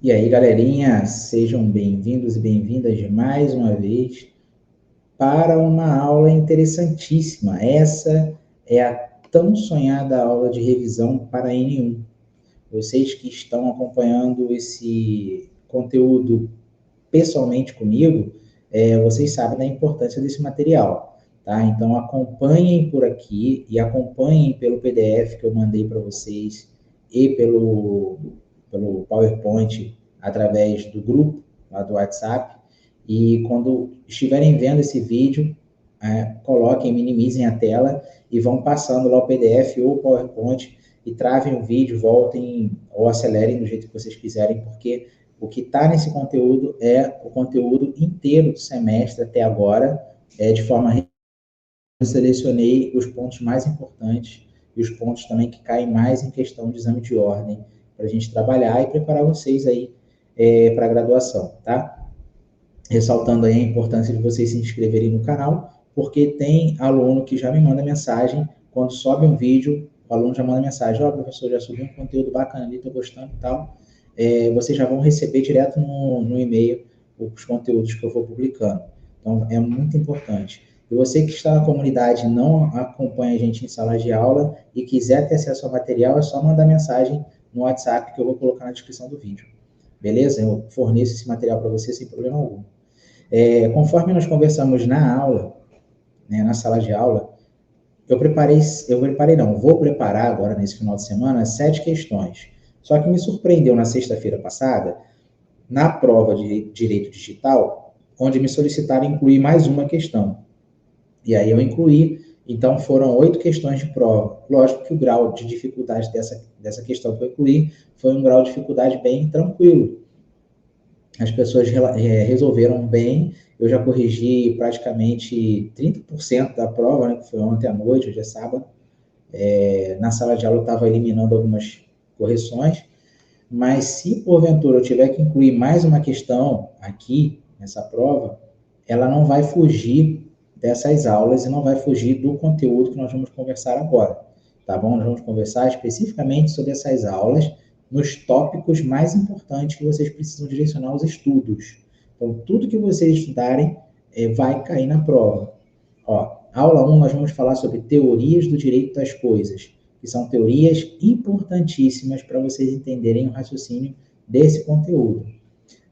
E aí, galerinha, sejam bem-vindos e bem-vindas mais uma vez para uma aula interessantíssima. Essa é a tão sonhada aula de revisão para N1. Vocês que estão acompanhando esse conteúdo pessoalmente comigo, vocês sabem da importância desse material, tá? Então, acompanhem por aqui e acompanhem pelo PDF que eu mandei para vocês e pelo PowerPoint através do grupo lá do WhatsApp. E quando estiverem vendo esse vídeo, coloquem, minimizem a tela e vão passando lá o PDF ou o PowerPoint e travem o vídeo, voltem ou acelerem do jeito que vocês quiserem, porque o que está nesse conteúdo é o conteúdo inteiro do semestre até agora, de forma eu selecionei os pontos mais importantes e os pontos também que caem mais em questão de exame de ordem, para a gente trabalhar e preparar vocês aí para a graduação, tá? Ressaltando aí a importância de vocês se inscreverem no canal, porque tem aluno que já me manda mensagem, quando sobe um vídeo, o aluno já manda mensagem, professor, já subiu um conteúdo bacana ali, estou gostando e tal. Vocês já vão receber direto no e-mail os conteúdos que eu vou publicando. Então, é muito importante. E você que está na comunidade, não acompanha a gente em sala de aula e quiser ter acesso ao material, é só mandar mensagem no WhatsApp que eu vou colocar na descrição do vídeo. Beleza? Eu forneço esse material para você sem problema algum. Conforme nós conversamos na aula, né, na sala de aula, vou preparar agora nesse final de semana 7 questões. Só que me surpreendeu na sexta-feira passada, na prova de Direito Digital, onde me solicitaram incluir mais uma questão. E aí eu incluí, então foram 8 questões de prova. Lógico que o grau de dificuldade dessa questão que eu incluí foi um grau de dificuldade bem tranquilo. As pessoas resolveram bem, eu já corrigi praticamente 30% da prova, né, que foi ontem à noite, hoje é sábado. Na sala de aula eu estava eliminando algumas correções, mas se porventura eu tiver que incluir mais uma questão aqui, nessa prova, ela não vai fugir dessas aulas e não vai fugir do conteúdo que nós vamos conversar agora, tá bom? Nós vamos conversar especificamente sobre essas aulas, nos tópicos mais importantes que vocês precisam direcionar os estudos. Então, tudo que vocês estudarem vai cair na prova. Aula 1, nós vamos falar sobre teorias do direito das coisas, que são teorias importantíssimas para vocês entenderem o raciocínio desse conteúdo.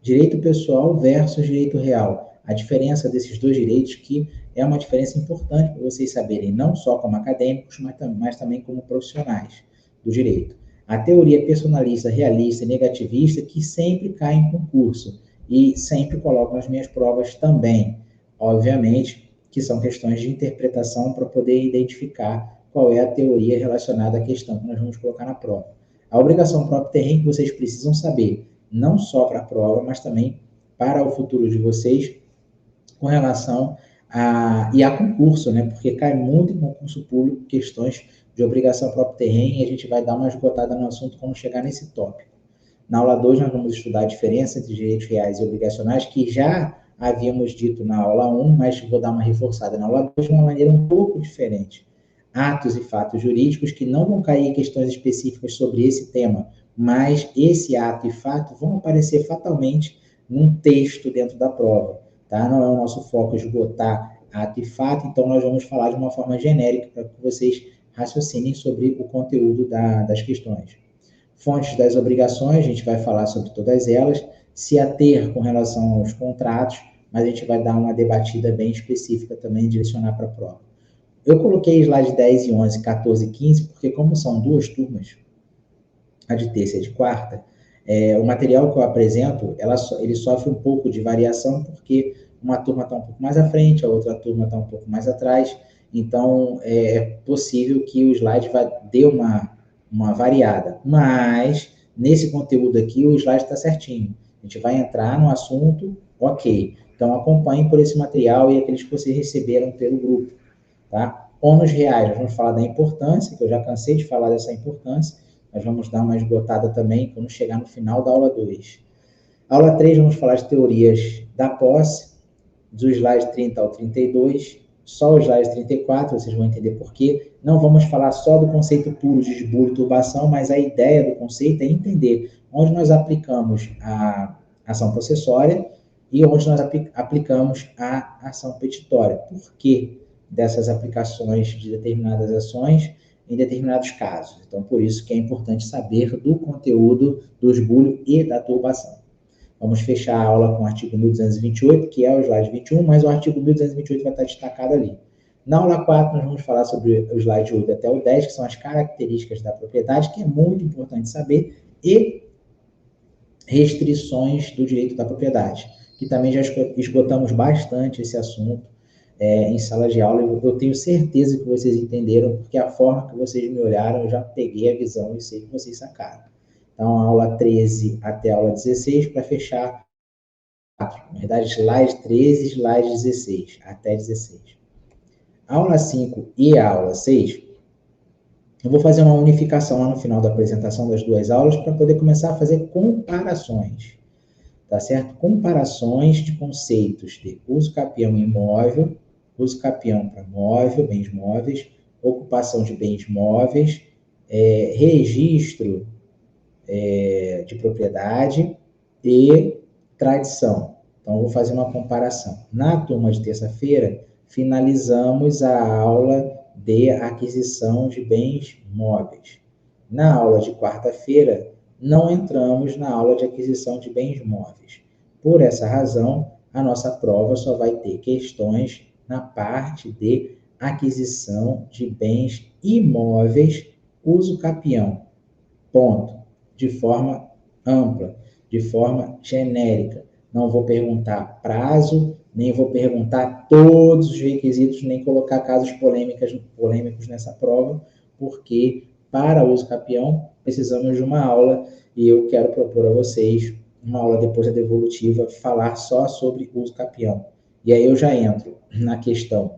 Direito pessoal versus direito real. A diferença desses dois direitos, que é uma diferença importante para vocês saberem, não só como acadêmicos, mas também como profissionais do direito. A teoria personalista, realista e negativista, que sempre cai em concurso e sempre coloco nas minhas provas também. Obviamente que são questões de interpretação para poder identificar qual é a teoria relacionada à questão que nós vamos colocar na prova. A obrigação própria terreno que vocês precisam saber, não só para a prova, mas também para o futuro de vocês, com relação a concurso, né? Porque cai muito em concurso público questões de obrigação próprio terreno, e a gente vai dar uma esgotada no assunto quando chegar nesse tópico. Na aula 2, nós vamos estudar a diferença entre direitos reais e obrigacionais, que já havíamos dito na aula 1, mas vou dar uma reforçada na aula 2 de uma maneira um pouco diferente. Atos e fatos jurídicos que não vão cair em questões específicas sobre esse tema, mas esse ato e fato vão aparecer fatalmente num texto dentro da prova, tá? Não é o nosso foco esgotar ato e fato, então nós vamos falar de uma forma genérica para que vocês raciocinem sobre o conteúdo das questões. Fontes das obrigações, a gente vai falar sobre todas elas, se ater com relação aos contratos, mas a gente vai dar uma debatida bem específica também, direcionar para a prova. Eu coloquei slide 10 e 11, 14 e 15, porque como são duas turmas, a de terça e a de quarta, o material que eu apresento, ele sofre um pouco de variação, porque uma turma está um pouco mais à frente, a outra turma está um pouco mais atrás, então é possível que o slide dê uma variada, mas nesse conteúdo aqui o slide está certinho. A gente vai entrar no assunto, ok. Então acompanhem por esse material e aqueles que vocês receberam pelo grupo, tá? Ônus reais, nós vamos falar da importância, que eu já cansei de falar dessa importância, nós vamos dar uma esgotada também quando chegar no final da aula 2. Aula 3, vamos falar de teorias da posse, do slide 30 ao 32, só o slide 34, vocês vão entender por quê. Não vamos falar só do conceito puro de esbulho e turbação, mas a ideia do conceito é entender onde nós aplicamos a ação possessória e onde nós aplicamos a ação petitória. Por que dessas aplicações de determinadas ações em determinados casos? Então, por isso que é importante saber do conteúdo do esbulho e da turbação. Vamos fechar a aula com o artigo 1228, que é o slide 21, mas o artigo 1228 vai estar destacado ali. Na aula 4, nós vamos falar sobre o slide 8 até o 10, que são as características da propriedade, que é muito importante saber, e restrições do direito da propriedade, que também já esgotamos bastante esse assunto em sala de aula. Eu tenho certeza que vocês entenderam, porque a forma que vocês me olharam, eu já peguei a visão e sei que vocês sacaram. Então, a aula 13 até a aula 16, para fechar, na verdade, slide 13, slide 16, até 16. A aula 5 e a aula 6, eu vou fazer uma unificação lá no final da apresentação das duas aulas para poder começar a fazer comparações, tá certo? Comparações de conceitos de uso capião imóvel, uso capião para móvel, bens móveis, ocupação de bens móveis, registro de propriedade e tradição. Então, eu vou fazer uma comparação. Na turma de terça-feira, finalizamos a aula de aquisição de bens móveis. Na aula de quarta-feira, não entramos na aula de aquisição de bens móveis. Por essa razão, a nossa prova só vai ter questões na parte de aquisição de bens imóveis, uso capião. Ponto. De forma ampla, de forma genérica. Não vou perguntar prazo, nem vou perguntar todos os requisitos, nem colocar casos polêmicos nessa prova, porque para uso capião precisamos de uma aula e eu quero propor a vocês uma aula depois da devolutiva, falar só sobre uso capião. E aí eu já entro na questão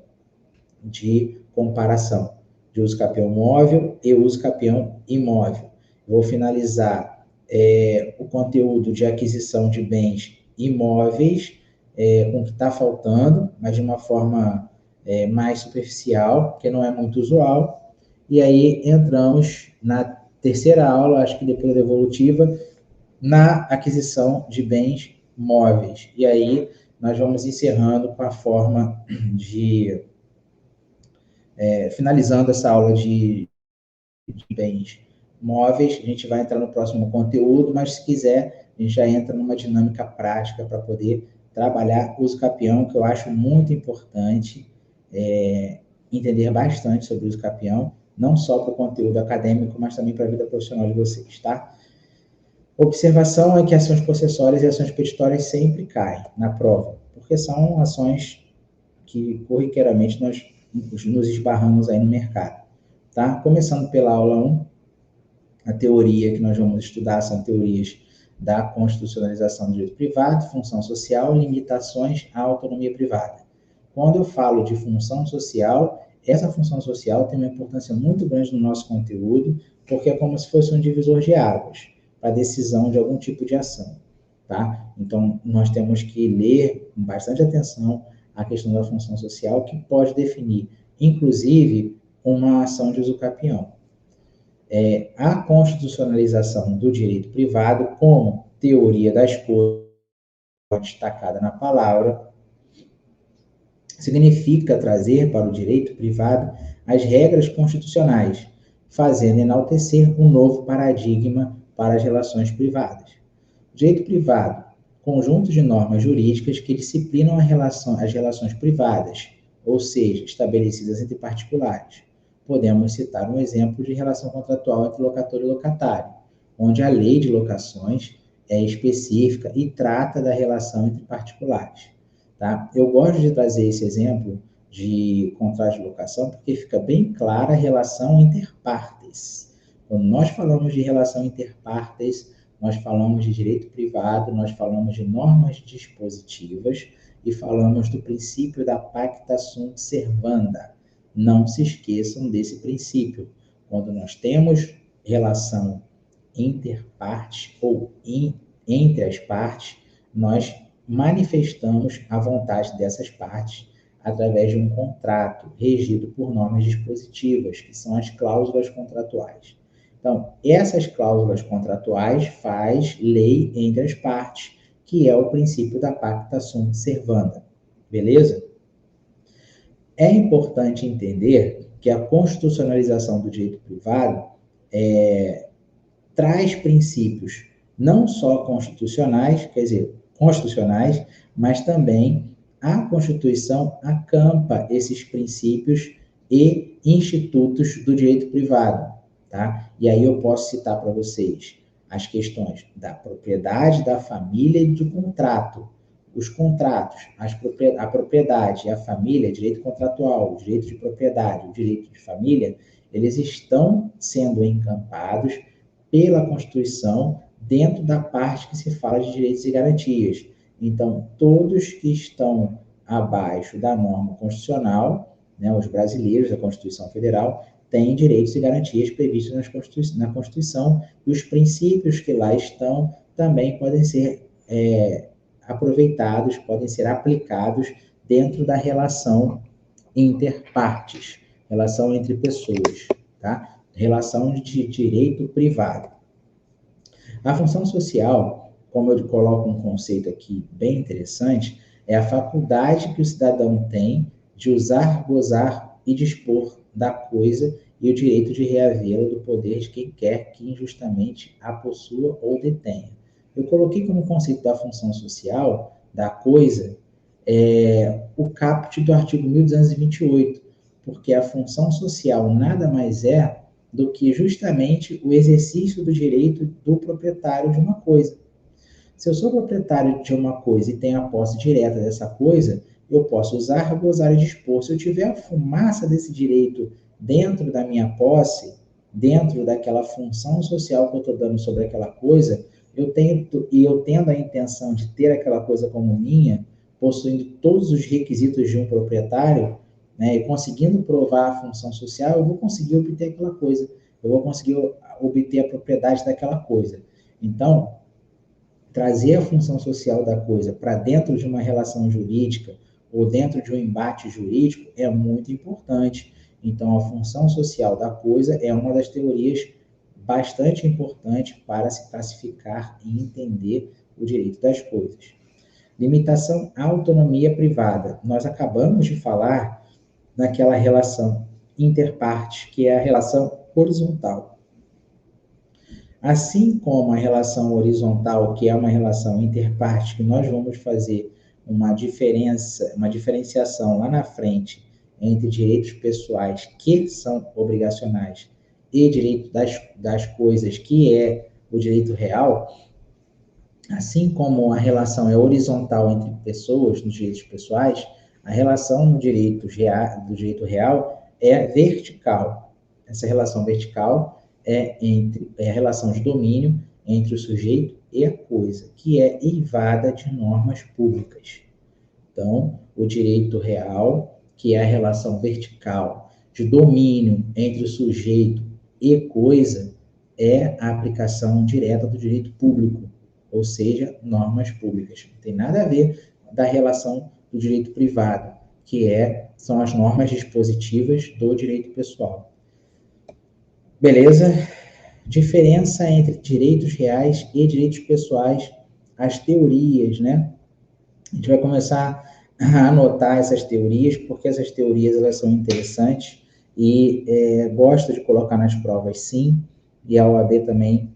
de comparação de uso capião móvel e uso capião imóvel. Vou finalizar o conteúdo de aquisição de bens imóveis, com o que está faltando, mas de uma forma mais superficial, que não é muito usual. E aí entramos na terceira aula, acho que depois da devolutiva, na aquisição de bens móveis. E aí nós vamos encerrando com a forma de... finalizando essa aula de bens móveis, a gente vai entrar no próximo conteúdo, mas se quiser, a gente já entra numa dinâmica prática para poder trabalhar uso capião, que eu acho muito importante entender bastante sobre uso capião, não só para o conteúdo acadêmico, mas também para a vida profissional de vocês, tá? Observação é que ações possessórias e ações petitórias sempre caem na prova, porque são ações que corriqueiramente nós nos esbarramos aí no mercado, tá? Começando pela aula 1, a teoria que nós vamos estudar são teorias da constitucionalização do direito privado, função social, limitações à autonomia privada. Quando eu falo de função social, essa função social tem uma importância muito grande no nosso conteúdo, porque é como se fosse um divisor de águas para a decisão de algum tipo de ação, tá? Então, nós temos que ler com bastante atenção a questão da função social, que pode definir, inclusive, uma ação de uso capião. A constitucionalização do direito privado, como teoria das coisas destacada na palavra, significa trazer para o direito privado as regras constitucionais, fazendo enaltecer um novo paradigma para as relações privadas. O direito privado, conjunto de normas jurídicas que disciplinam as relações privadas, ou seja, estabelecidas entre particulares. Podemos citar um exemplo de relação contratual entre locator e locatário, onde a lei de locações é específica e trata da relação entre particulares. Tá? Eu gosto de trazer esse exemplo de contrato de locação porque fica bem clara a relação interpartes. Quando nós falamos de relação interpartes, nós falamos de direito privado, nós falamos de normas dispositivas e falamos do princípio da pacta sunt servanda. Não se esqueçam desse princípio. Quando nós temos relação interpartes ou entre as partes, nós manifestamos a vontade dessas partes através de um contrato regido por normas dispositivas, que são as cláusulas contratuais. Então, essas cláusulas contratuais faz lei entre as partes, que é o princípio da pacta sunt servanda. Beleza? É importante entender que a constitucionalização do direito privado traz princípios não só constitucionais, quer dizer, constitucionais, mas também a Constituição acampa esses princípios e institutos do direito privado, tá? E aí eu posso citar para vocês as questões da propriedade, da família e do contrato. Os contratos, a propriedade e a família, direito contratual, o direito de propriedade, o direito de família, eles estão sendo encampados pela Constituição dentro da parte que se fala de direitos e garantias. Então, todos que estão abaixo da norma constitucional, né, os brasileiros da Constituição Federal, têm direitos e garantias previstos na Constituição, e os princípios que lá estão também podem ser aproveitados, podem ser aplicados dentro da relação interpartes, relação entre pessoas, tá? Relação de direito privado. A função social, como eu coloco um conceito aqui bem interessante, é a faculdade que o cidadão tem de usar, gozar e dispor da coisa e o direito de reavê-la do poder de quem quer que injustamente a possua ou detenha. Eu coloquei como conceito da função social, da coisa, o caput do artigo 1228, porque a função social nada mais é do que justamente o exercício do direito do proprietário de uma coisa. Se eu sou proprietário de uma coisa e tenho a posse direta dessa coisa, eu posso usar, gozar e dispor. Se eu tiver a fumaça desse direito dentro da minha posse, dentro daquela função social que eu estou dando sobre aquela coisa, eu tendo a intenção de ter aquela coisa como minha, possuindo todos os requisitos de um proprietário, né, e conseguindo provar a função social, eu vou conseguir obter aquela coisa, eu vou conseguir obter a propriedade daquela coisa. Então, trazer a função social da coisa para dentro de uma relação jurídica ou dentro de um embate jurídico é muito importante. Então, a função social da coisa é uma das teorias bastante importante para se classificar e entender o direito das coisas. Limitação à autonomia privada. Nós acabamos de falar naquela relação interpartes, que é a relação horizontal. Assim como a relação horizontal, que é uma relação interpartes, que nós vamos fazer uma diferenciação lá na frente entre direitos pessoais, que são obrigacionais, e direito das coisas, que é o direito real, assim como a relação é horizontal entre pessoas nos direitos pessoais, a relação no do direito real é vertical. Essa relação vertical é a relação de domínio entre o sujeito e a coisa, que é eivada de normas públicas. Então, o direito real, que é a relação vertical de domínio entre o sujeito e coisa, é a aplicação direta do direito público, ou seja, normas públicas. Não tem nada a ver da relação do direito privado, que são as normas dispositivas do direito pessoal. Beleza? Diferença entre direitos reais e direitos pessoais, as teorias, né? A gente vai começar a anotar essas teorias, porque essas teorias elas são interessantes e gosto de colocar nas provas, sim, e a OAB também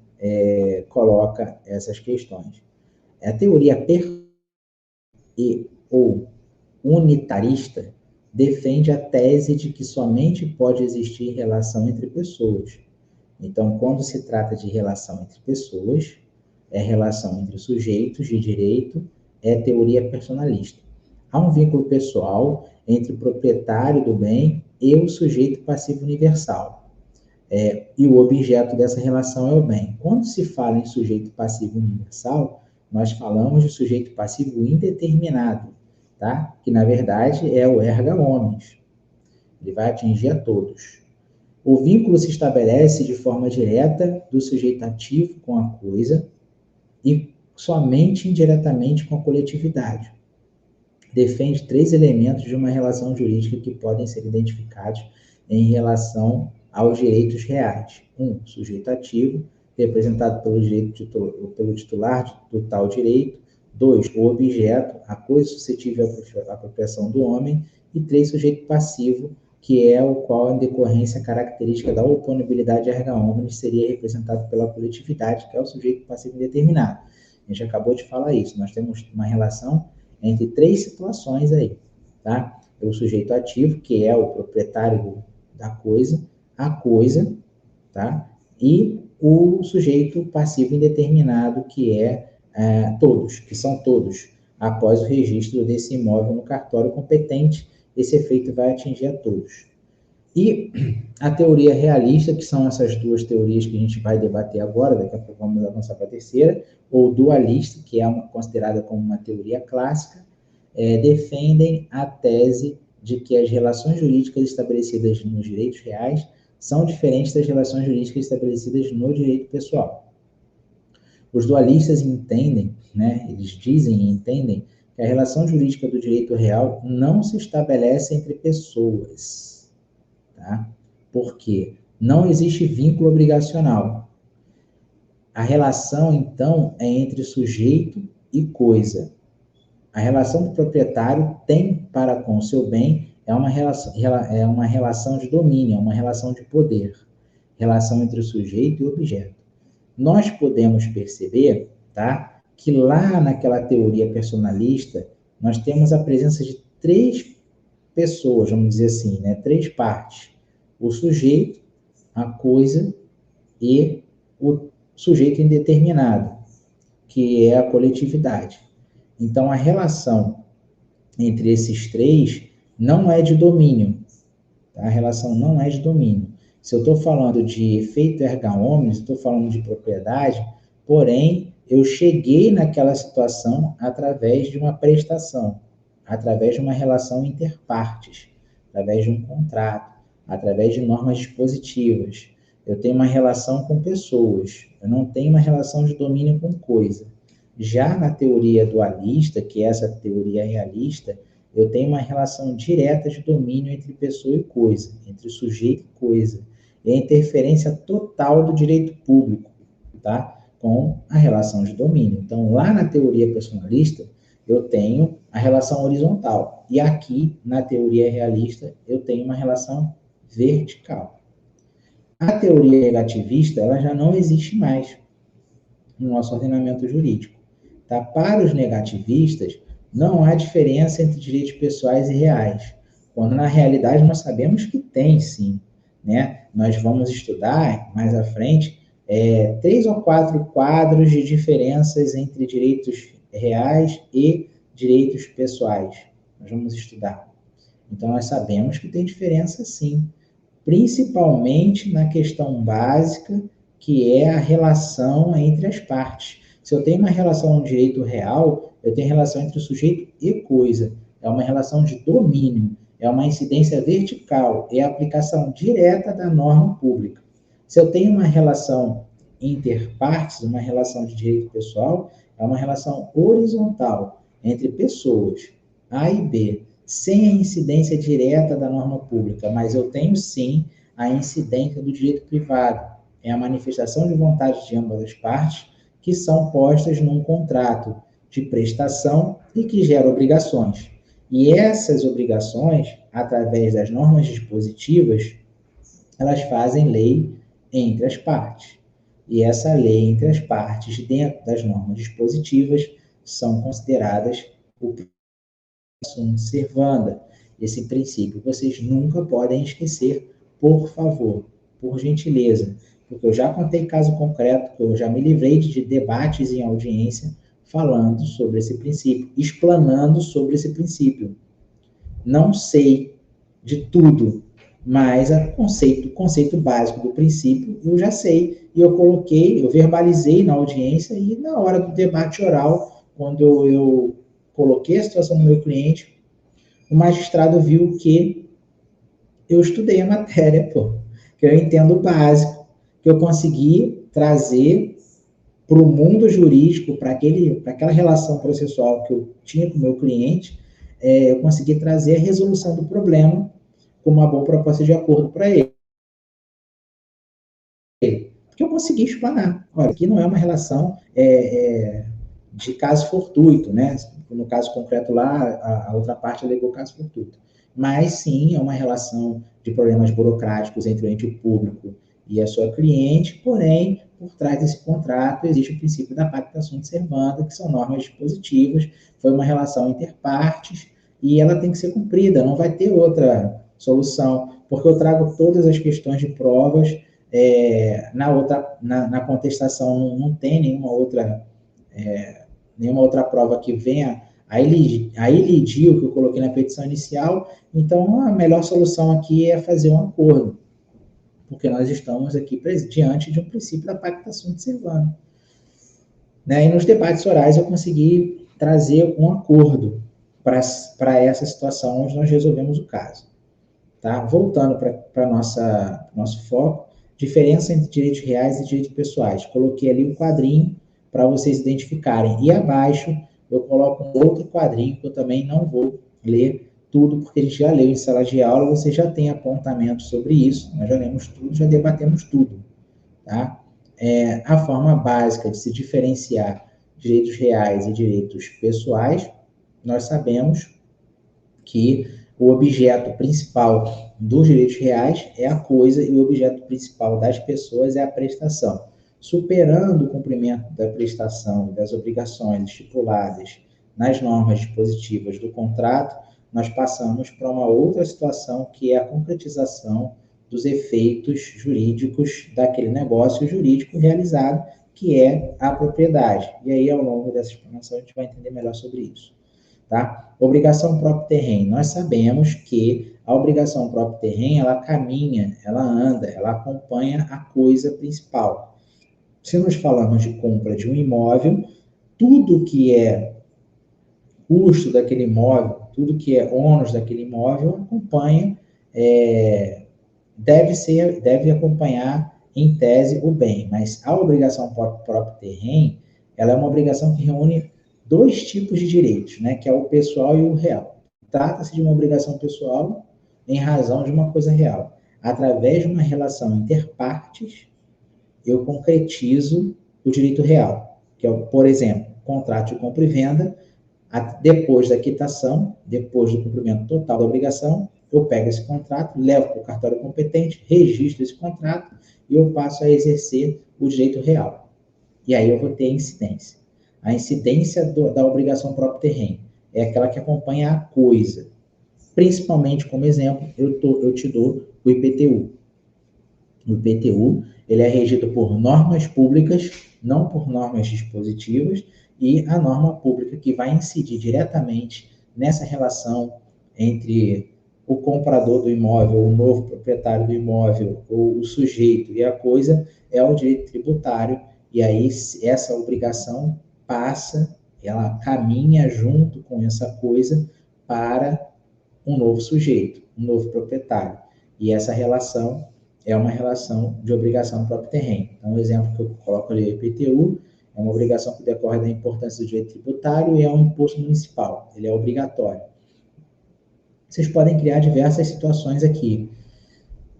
coloca essas questões. A teoria ou unitarista defende a tese de que somente pode existir relação entre pessoas. Então, quando se trata de relação entre pessoas, é relação entre sujeitos de direito, é teoria personalista. Há um vínculo pessoal entre o proprietário do bem e o sujeito passivo universal. E o objeto dessa relação é o bem. Quando se fala em sujeito passivo universal, nós falamos de sujeito passivo indeterminado, tá? Que, na verdade, é o erga omnes. Ele vai atingir a todos. O vínculo se estabelece de forma direta do sujeito ativo com a coisa e somente indiretamente com a coletividade. Defende 3 elementos de uma relação jurídica que podem ser identificados em relação aos direitos reais. 1. Sujeito ativo, representado pelo titular do tal direito. 2. O objeto, a coisa suscetível à apropriação do homem. E 3. Sujeito passivo, que é o qual, em decorrência característica da oponibilidade erga omnes, seria representado pela coletividade, que é o sujeito passivo indeterminado. A gente acabou de falar isso. Nós temos uma relação entre 3 situações aí, tá? O sujeito ativo, que é o proprietário da coisa, a coisa, tá? E o sujeito passivo indeterminado, que todos, que são todos. Após o registro desse imóvel no cartório competente, esse efeito vai atingir a todos. E a teoria realista, que são essas duas teorias que a gente vai debater agora, daqui a pouco vamos avançar para a terceira, ou dualista, que é considerada como uma teoria clássica, defendem a tese de que as relações jurídicas estabelecidas nos direitos reais são diferentes das relações jurídicas estabelecidas no direito pessoal. Os dualistas entendem, né, eles dizem e entendem que a relação jurídica do direito real não se estabelece entre pessoas, tá? Porque não existe vínculo obrigacional. A relação, então, é entre sujeito e coisa. A relação do proprietário tem para com o seu bem é uma relação de domínio, é uma relação de poder, relação entre o sujeito e o objeto. Nós podemos perceber, tá, que lá naquela teoria personalista, nós temos a presença de 3 pessoas, vamos dizer assim, né, 3 partes. O sujeito, a coisa e o sujeito indeterminado, que é a coletividade. Então, a relação entre esses 3 não é de domínio. Tá? A relação não é de domínio. Se eu estou falando de efeito erga omnes, estou falando de propriedade, porém, eu cheguei naquela situação através de uma prestação, através de uma relação interpartes, através de um contrato, através de normas dispositivas. Eu tenho uma relação com pessoas, eu não tenho uma relação de domínio com coisa. Já na teoria dualista, que é essa teoria realista, eu tenho uma relação direta de domínio entre pessoa e coisa, entre sujeito e coisa. E a interferência total do direito público, tá? Com a relação de domínio. Então, lá na teoria personalista, eu tenho a relação horizontal. E aqui, na teoria realista, eu tenho uma relação vertical. A teoria negativista, ela já não existe mais no nosso ordenamento jurídico. Tá? Para os negativistas, não há diferença entre direitos pessoais e reais, quando na realidade nós sabemos que tem sim. Né? Nós vamos estudar mais à frente 3 ou 4 quadros de diferenças entre direitos reais e direitos pessoais. Nós vamos estudar. Então, nós sabemos que tem diferença sim, principalmente na questão básica, que é a relação entre as partes. Se eu tenho uma relação no direito real, eu tenho relação entre o sujeito e coisa. É uma relação de domínio, é uma incidência vertical, é a aplicação direta da norma pública. Se eu tenho uma relação interpartes, uma relação de direito pessoal, é uma relação horizontal entre pessoas, A e B, sem a incidência direta da norma pública, mas eu tenho sim a incidência do direito privado. É a manifestação de vontade de ambas as partes que são postas num contrato de prestação e que gera obrigações. E essas obrigações, através das normas dispositivas, elas fazem lei entre as partes. E essa lei entre as partes, dentro das normas dispositivas, são consideradas o sunt servanda. Esse princípio vocês nunca podem esquecer, por favor, por gentileza, porque eu já contei caso concreto, que eu já me livrei de debates em audiência falando sobre esse princípio, explanando sobre esse princípio. Não sei de tudo, mas o conceito básico do princípio eu já sei, e eu coloquei, eu verbalizei na audiência, e na hora do debate oral, quando eu coloquei a situação do meu cliente, o magistrado viu que eu estudei a matéria, que eu entendo o básico, que eu consegui trazer para o mundo jurídico, para aquela relação processual que eu tinha com o meu cliente, eu consegui trazer a resolução do problema com uma boa proposta de acordo para ele. conseguir explanar. Olha, aqui não é uma relação de caso fortuito, né? No caso concreto lá, a outra parte alegou caso fortuito. Mas sim, é uma relação de problemas burocráticos entre o ente público e a sua cliente, porém, por trás desse contrato existe o princípio da pacta sunt servanda, que são normas dispositivas, foi uma relação interpartes e ela tem que ser cumprida, não vai ter outra solução, porque eu trago todas as questões de provas, na contestação não tem nenhuma outra prova que venha a elidir o que eu coloquei na petição inicial, então a melhor solução aqui é fazer um acordo, porque nós estamos aqui diante de um princípio da pacta sunt servanda. Né? E nos debates orais eu consegui trazer um acordo para essa situação onde nós resolvemos o caso. Tá? Voltando para nosso foco, diferença entre direitos reais e direitos pessoais. Coloquei ali um quadrinho para vocês identificarem. E abaixo eu coloco um outro quadrinho que eu também não vou ler tudo, porque a gente já leu em sala de aula, você já tem apontamento sobre isso, nós já lemos tudo, já debatemos tudo. Tá? A forma básica de se diferenciar direitos reais e direitos pessoais, nós sabemos que o objeto principal dos direitos reais é a coisa e o objeto principal das pessoas é a prestação. Superando o cumprimento da prestação e das obrigações estipuladas nas normas dispositivas do contrato, nós passamos para uma outra situação, que é a concretização dos efeitos jurídicos daquele negócio jurídico realizado, que é a propriedade. E aí, ao longo dessa explanação, a gente vai entender melhor sobre isso. Tá? Obrigação próprio terreno. Nós sabemos que a obrigação próprio terreno, ela caminha, ela anda, ela acompanha a coisa principal. Se nós falamos de compra de um imóvel, tudo que é custo daquele imóvel, tudo que é ônus daquele imóvel, acompanha, deve acompanhar, em tese, o bem. Mas a obrigação próprio terreno, ela é uma obrigação que reúne dois tipos de direitos, né, que é o pessoal e o real. Trata-se de uma obrigação pessoal em razão de uma coisa real. Através de uma relação interpartes, eu concretizo o direito real, que é, por exemplo, contrato de compra e venda. Depois da quitação, depois do cumprimento total da obrigação, eu pego esse contrato, levo para o cartório competente, registro esse contrato e eu passo a exercer o direito real. E aí eu vou ter a incidência. A incidência da obrigação próprio terreno é aquela que acompanha a coisa. Principalmente, como exemplo, eu te dou o IPTU. O IPTU, ele é regido por normas públicas, não por normas dispositivas, e a norma pública que vai incidir diretamente nessa relação entre o comprador do imóvel, o novo proprietário do imóvel, ou o sujeito e a coisa, é o direito tributário, e aí essa obrigação passa, ela caminha junto com essa coisa para um novo sujeito, um novo proprietário. E essa relação é uma relação de obrigação próprio terreno. Então, o exemplo que eu coloco ali é o IPTU, é uma obrigação que decorre da importância do direito tributário e é um imposto municipal, ele é obrigatório. Vocês podem criar diversas situações aqui.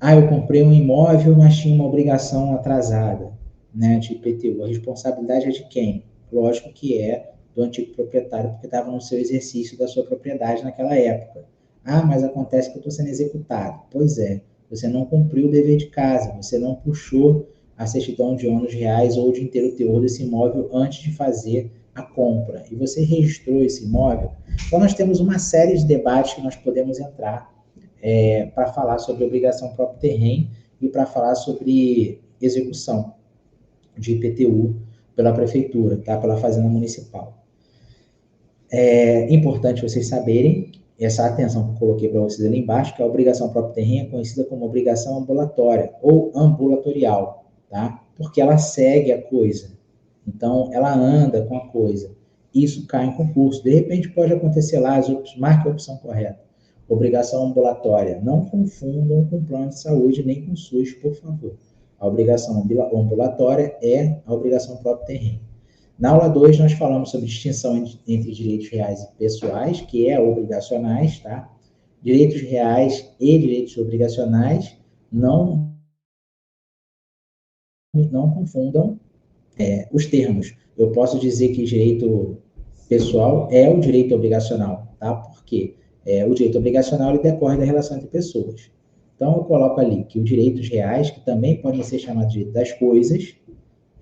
Eu comprei um imóvel, mas tinha uma obrigação atrasada, né, de IPTU. A responsabilidade é de quem? Lógico que é do antigo proprietário, porque estava no seu exercício da sua propriedade naquela época. Mas acontece que eu estou sendo executado. Pois é, você não cumpriu o dever de casa, você não puxou a certidão de ônus reais ou de inteiro teor desse imóvel antes de fazer a compra, e você registrou esse imóvel. Então, nós temos uma série de debates que nós podemos entrar para falar sobre obrigação próprio terreno e para falar sobre execução de IPTU pela prefeitura, tá? Pela Fazenda Municipal. É importante vocês saberem essa atenção que eu coloquei para vocês ali embaixo, que a obrigação próprio terreno é conhecida como obrigação ambulatória ou ambulatorial, tá? Porque ela segue a coisa. Então, ela anda com a coisa. Isso cai em concurso. De repente, pode acontecer lá, marque a opção correta. Obrigação ambulatória. Não confundam com plano de saúde, nem com SUS, por favor. A obrigação ambulatória é a obrigação próprio terreno. Na aula 2, nós falamos sobre distinção entre direitos reais e pessoais, que é obrigacionais, tá? Direitos reais e direitos obrigacionais não não confundam os termos. Eu posso dizer que direito pessoal é o direito obrigacional, tá? Porque o direito obrigacional ele decorre da relação entre pessoas. Então, eu coloco ali que os direitos reais, que também podem ser chamados de direito das coisas,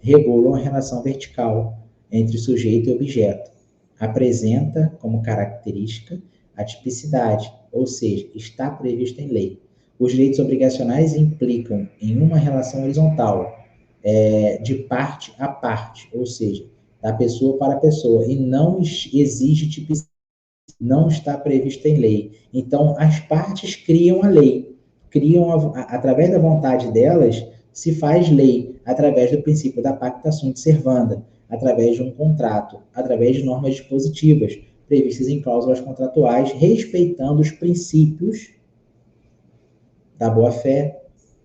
regulam a relação vertical entre sujeito e objeto. Apresenta como característica a tipicidade, ou seja, está previsto em lei. Os direitos obrigacionais implicam em uma relação horizontal, de parte a parte, ou seja, da pessoa para a pessoa, e não exige tipicidade, não está previsto em lei. Então, as partes criam a lei, através da vontade delas, se faz lei, através do princípio da pacta sunt servanda, através de um contrato, através de normas dispositivas, previstas em cláusulas contratuais, respeitando os princípios da boa-fé,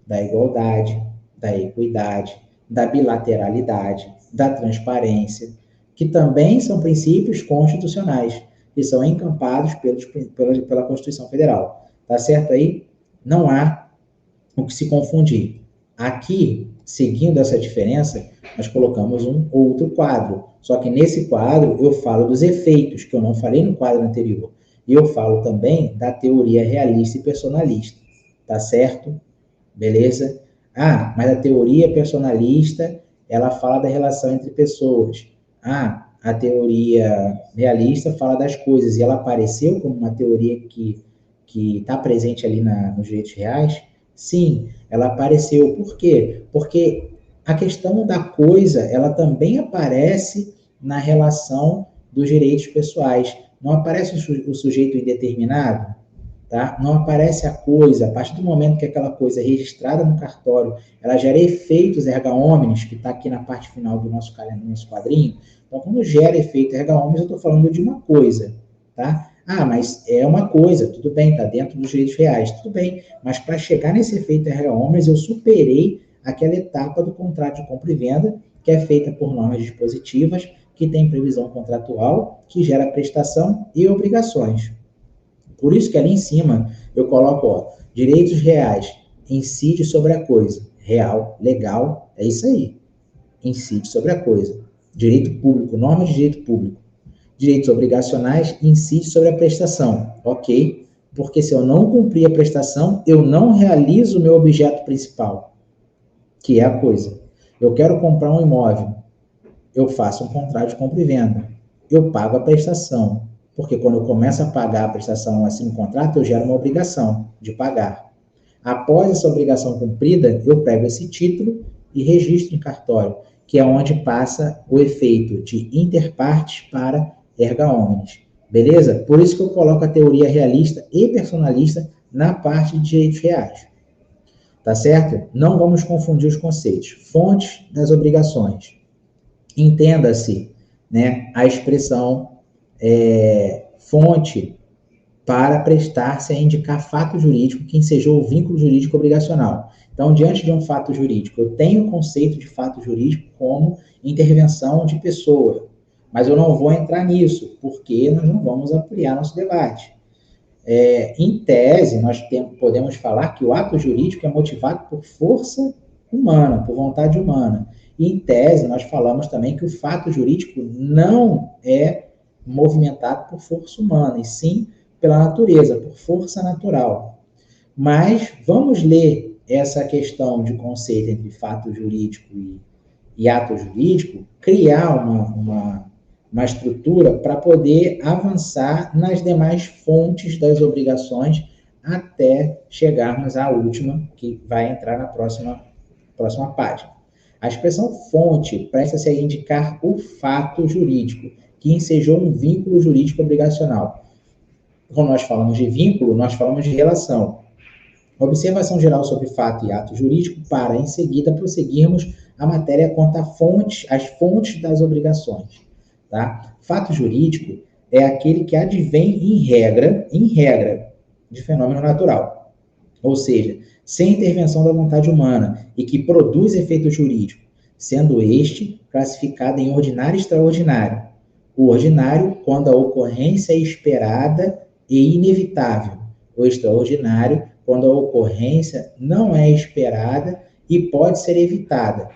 da igualdade, da equidade, da bilateralidade, da transparência, que também são princípios constitucionais, que são encampados pela Constituição Federal. Tá certo aí? Não há o que se confundir. Aqui, seguindo essa diferença, nós colocamos um outro quadro. Só que nesse quadro eu falo dos efeitos, que eu não falei no quadro anterior. E eu falo também da teoria realista e personalista. Tá certo? Beleza? Ah, mas a teoria personalista, ela fala da relação entre pessoas. Ah, a teoria realista fala das coisas, e ela apareceu como uma teoria que está presente ali nos direitos reais? Sim, ela apareceu. Por quê? Porque a questão da coisa, ela também aparece na relação dos direitos pessoais. Não aparece o sujeito indeterminado? Tá? Não aparece a coisa, a partir do momento que aquela coisa é registrada no cartório, ela gera efeitos erga omnes, que está aqui na parte final do nosso quadrinho. Então, quando gera efeito erga omnes, eu estou falando de uma coisa, tá? Ah, mas é uma coisa, tudo bem, está dentro dos direitos reais, tudo bem, mas para chegar nesse efeito erga omnes, eu superei aquela etapa do contrato de compra e venda, que é feita por normas dispositivas, que tem previsão contratual, que gera prestação e obrigações. Por isso que ali em cima eu coloco, direitos reais, incide sobre a coisa. Real, legal, é isso aí. Incide sobre a coisa. Direito público, norma de direito público. Direitos obrigacionais, incide sobre a prestação. Ok, porque se eu não cumprir a prestação, eu não realizo o meu objeto principal, que é a coisa. Eu quero comprar um imóvel, eu faço um contrato de compra e venda. Eu pago a prestação, porque quando eu começo a pagar a prestação assim no contrato, eu gero uma obrigação de pagar. Após essa obrigação cumprida, eu pego esse título e registro em cartório, que é onde passa o efeito de interpartes para erga omnes. Beleza? Por isso que eu coloco a teoria realista e personalista na parte de direitos reais. Tá certo? Não vamos confundir os conceitos. Fontes das obrigações. Entenda-se, né, a expressão fonte para prestar-se a indicar fato jurídico que ensejou o vínculo jurídico obrigacional. Então, diante de um fato jurídico, eu tenho o conceito de fato jurídico como intervenção de pessoa, mas eu não vou entrar nisso, porque nós não vamos ampliar nosso debate. Em tese, podemos falar que o ato jurídico é motivado por força humana, por vontade humana. E, em tese, nós falamos também que o fato jurídico não é movimentado por força humana, e sim pela natureza, por força natural. Mas vamos ler essa questão de conceito entre fato jurídico e ato jurídico, criar uma estrutura para poder avançar nas demais fontes das obrigações até chegarmos à última, que vai entrar na próxima página. A expressão fonte presta-se a indicar o fato jurídico, que ensejou um vínculo jurídico obrigacional. Quando nós falamos de vínculo, nós falamos de relação. Observação geral sobre fato e ato jurídico para, em seguida, prosseguirmos a matéria quanto às fontes das obrigações. Tá? Fato jurídico é aquele que advém em regra, de fenômeno natural. Ou seja, sem intervenção da vontade humana e que produz efeito jurídico, sendo este classificado em ordinário e extraordinário. O ordinário, quando a ocorrência é esperada e inevitável. O extraordinário, quando a ocorrência não é esperada e pode ser evitada.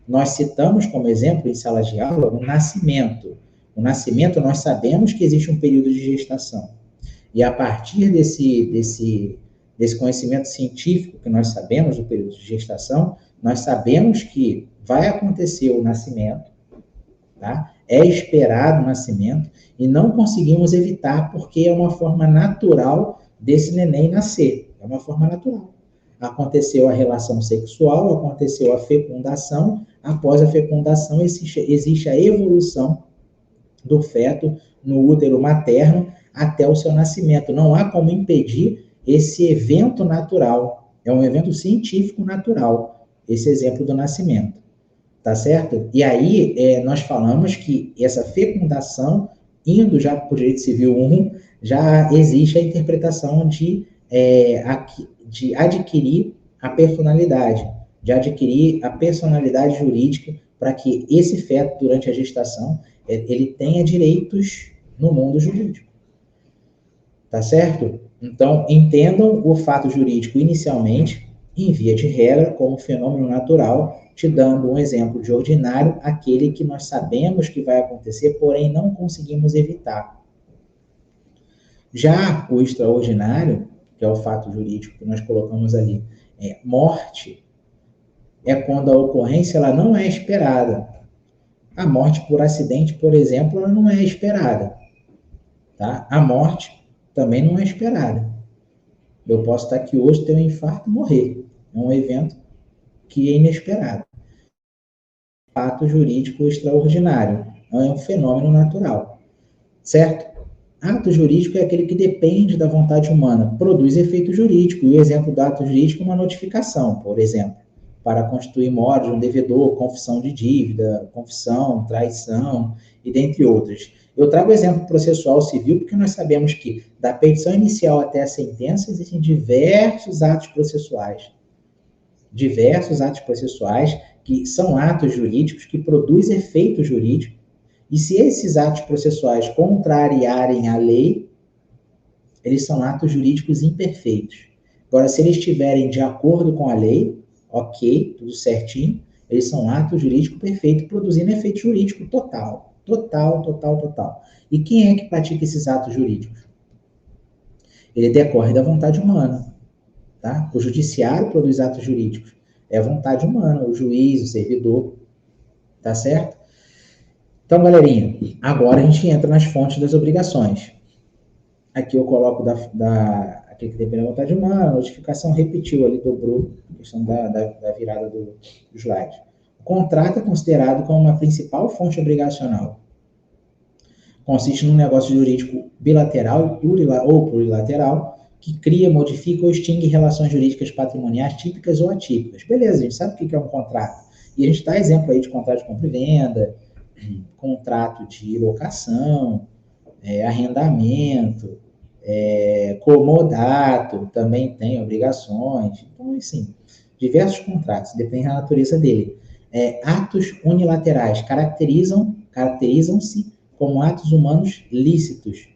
nós citamos como exemplo em sala de aula o nascimento. O nascimento, nós sabemos que existe um período de gestação. E a partir desse conhecimento científico que nós sabemos do período de gestação, nós sabemos que vai acontecer o nascimento, tá? É esperado o nascimento e não conseguimos evitar porque é uma forma natural desse neném nascer. É uma forma natural. Aconteceu a relação sexual, aconteceu a fecundação, após a fecundação existe a evolução do feto no útero materno até o seu nascimento. Não há como impedir esse evento natural. É um evento científico natural, esse exemplo do nascimento. Tá certo? E aí, nós falamos que essa fecundação, indo já para o direito civil 1, já existe a interpretação de adquirir a personalidade, de adquirir a personalidade jurídica para que esse feto, durante a gestação, ele tenha direitos no mundo jurídico. Tá certo? Então, entendam o fato jurídico inicialmente, em via de regra, como fenômeno natural, te dando um exemplo de ordinário, aquele que nós sabemos que vai acontecer, porém não conseguimos evitar. Já o extraordinário, que é o fato jurídico que nós colocamos ali, morte, é quando a ocorrência ela não é esperada. A morte por acidente, por exemplo, ela não é esperada. Tá? A morte também não é esperada. Eu posso estar aqui hoje, ter um infarto e morrer. É um evento que é inesperado. Fato jurídico extraordinário. Não é um fenômeno natural. Certo? Ato jurídico é aquele que depende da vontade humana, produz efeito jurídico. E o exemplo do ato jurídico é uma notificação, por exemplo, para constituir mora de um devedor, confissão de dívida, confissão, traição, e dentre outras. Eu trago o exemplo processual civil porque nós sabemos que da petição inicial até a sentença existem diversos atos processuais. Diversos atos processuais que são atos jurídicos que produzem efeito jurídico. E se esses atos processuais contrariarem a lei, eles são atos jurídicos imperfeitos. Agora, se eles estiverem de acordo com a lei, ok, tudo certinho, eles são atos jurídicos perfeitos, produzindo efeito jurídico total. Total. E quem é que pratica esses atos jurídicos? Ele decorre da vontade humana. Tá? O judiciário produz atos jurídicos. É a vontade humana, o juiz, o servidor. Tá certo? Então, galerinha, agora a gente entra nas fontes das obrigações. Aqui eu coloco aquele que depende da vontade humana, a notificação repetiu ali, dobrou a questão da virada do slide. O contrato é considerado como uma principal fonte obrigacional. Consiste num negócio jurídico bilateral ou plurilateral que cria, modifica ou extingue relações jurídicas patrimoniais típicas ou atípicas. Beleza, a gente sabe o que é um contrato. E a gente dá exemplo aí de contrato de compra e venda, contrato de locação, arrendamento, comodato, também tem obrigações. Então, assim, diversos contratos, depende da natureza dele. Atos unilaterais caracterizam-se como atos humanos lícitos,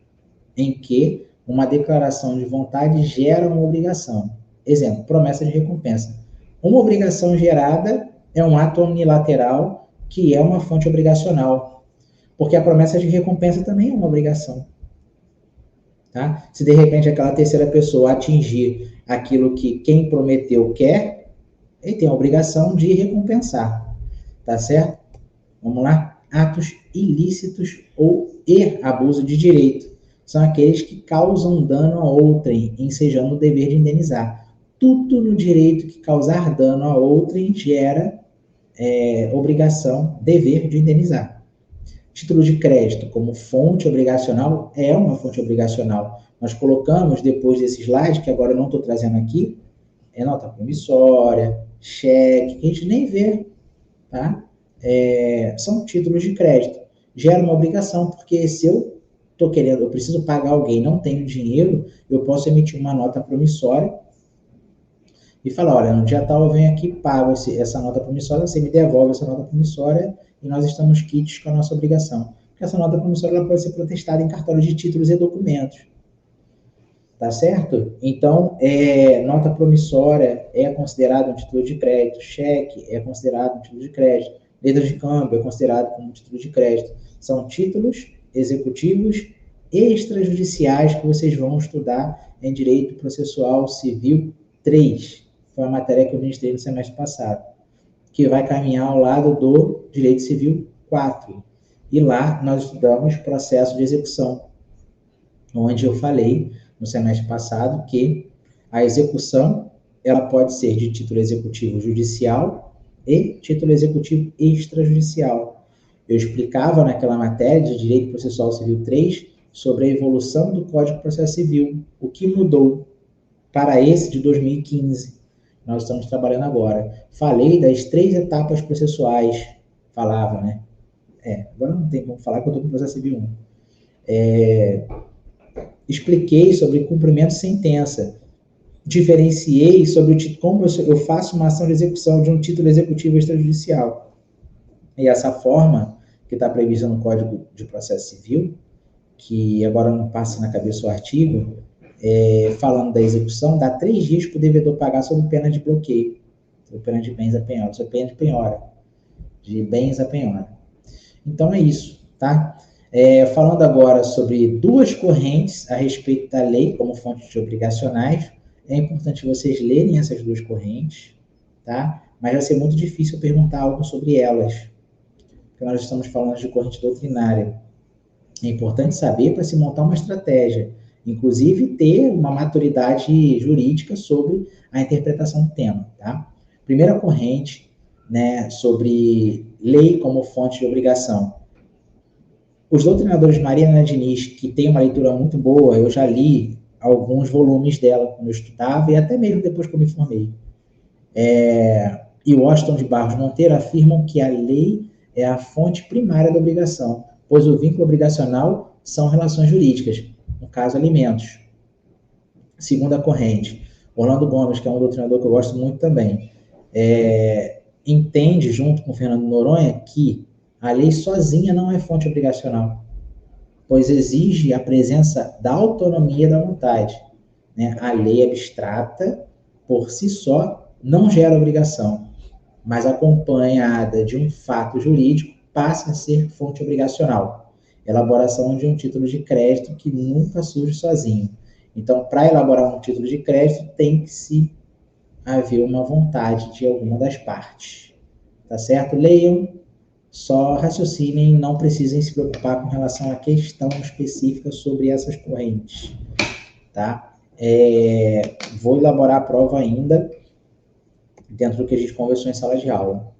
em que uma declaração de vontade gera uma obrigação. Exemplo, promessa de recompensa. Uma obrigação gerada é um ato unilateral que é uma fonte obrigacional, porque a promessa de recompensa também é uma obrigação. Tá? Se de repente aquela terceira pessoa atingir aquilo que quem prometeu quer, ele tem a obrigação de recompensar. Tá certo? Vamos lá? Atos ilícitos e abuso de direito. São aqueles que causam dano a outrem, ensejando o dever de indenizar. Tudo no direito que causar dano a outrem gera obrigação, dever de indenizar. Título de crédito como fonte obrigacional é uma fonte obrigacional. Nós colocamos depois desse slide, que agora eu não estou trazendo aqui, nota promissória, cheque, que a gente nem vê, tá? São títulos de crédito. Gera uma obrigação, porque se eu eu preciso pagar alguém, não tenho dinheiro, eu posso emitir uma nota promissória e falar, olha, no dia tal eu venho aqui, pago essa nota promissória, você me devolve essa nota promissória e nós estamos quites com a nossa obrigação. Porque essa nota promissória ela pode ser protestada em cartório de títulos e documentos. Tá certo? Então, nota promissória é considerado um título de crédito, cheque é considerado um título de crédito. Letra de câmbio é considerado como título de crédito. São títulos executivos extrajudiciais que vocês vão estudar em Direito Processual Civil 3. Foi a matéria que eu ministrei no semestre passado, que vai caminhar ao lado do Direito Civil 4. E lá nós estudamos processo de execução, onde eu falei no semestre passado que a execução ela pode ser de título executivo judicial e título executivo extrajudicial. Eu explicava naquela matéria de Direito Processual Civil 3 sobre a evolução do Código de Processo Civil, o que mudou para esse de 2015. Nós estamos trabalhando agora. Falei das 3 etapas processuais, falava, né? Agora não tem como falar que eu estou com o Processo Civil 1. Expliquei sobre cumprimento de sentença. Diferenciei sobre como eu faço uma ação de execução de um título executivo extrajudicial. E essa forma que está prevista no Código de Processo Civil, que agora não passa na cabeça o artigo, falando da execução, dá 3 dias para o devedor pagar sob pena de bloqueio, sob pena de bens a penhora, sob pena de penhora, de bens a penhora. Então é isso, tá? Falando agora sobre 2 correntes a respeito da lei como fontes de obrigacionais, é importante vocês lerem essas 2 correntes, tá? Mas vai ser muito difícil perguntar algo sobre elas, porque nós estamos falando de corrente doutrinária. É importante saber para se montar uma estratégia, inclusive ter uma maturidade jurídica sobre a interpretação do tema, tá? Primeira corrente, né, sobre lei como fonte de obrigação. Os doutrinadores Mariana Diniz, que tem uma leitura muito boa, eu já li alguns volumes dela quando eu estudava e até mesmo depois que eu me formei. E Washington de Barros Monteiro afirmam que a lei é a fonte primária da obrigação, pois o vínculo obrigacional são relações jurídicas, no caso, alimentos. Segunda corrente, Orlando Gomes, que é um doutrinador que eu gosto muito também, entende, junto com Fernando Noronha, que a lei sozinha não é fonte obrigacional, pois exige a presença da autonomia da vontade, né? A lei abstrata, por si só, não gera obrigação, mas acompanhada de um fato jurídico, passa a ser fonte obrigacional. Elaboração de um título de crédito que nunca surge sozinho. Então, para elaborar um título de crédito, tem que se haver uma vontade de alguma das partes. Tá certo? Leiam, só raciocinem, não precisem se preocupar com relação à questão específica sobre essas correntes. Tá? Vou elaborar a prova ainda, dentro do que a gente conversou em sala de aula.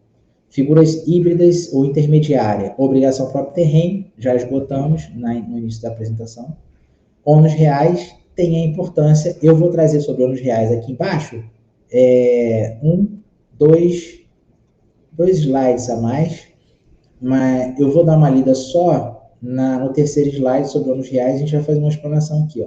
Figuras híbridas ou intermediária. Obrigação próprio terreno, já esgotamos no início da apresentação. Ônus reais tem a importância. Eu vou trazer sobre ônus reais aqui embaixo. Dois slides a mais, mas eu vou dar uma lida só no terceiro slide sobre ônus reais. A gente vai fazer uma explanação aqui.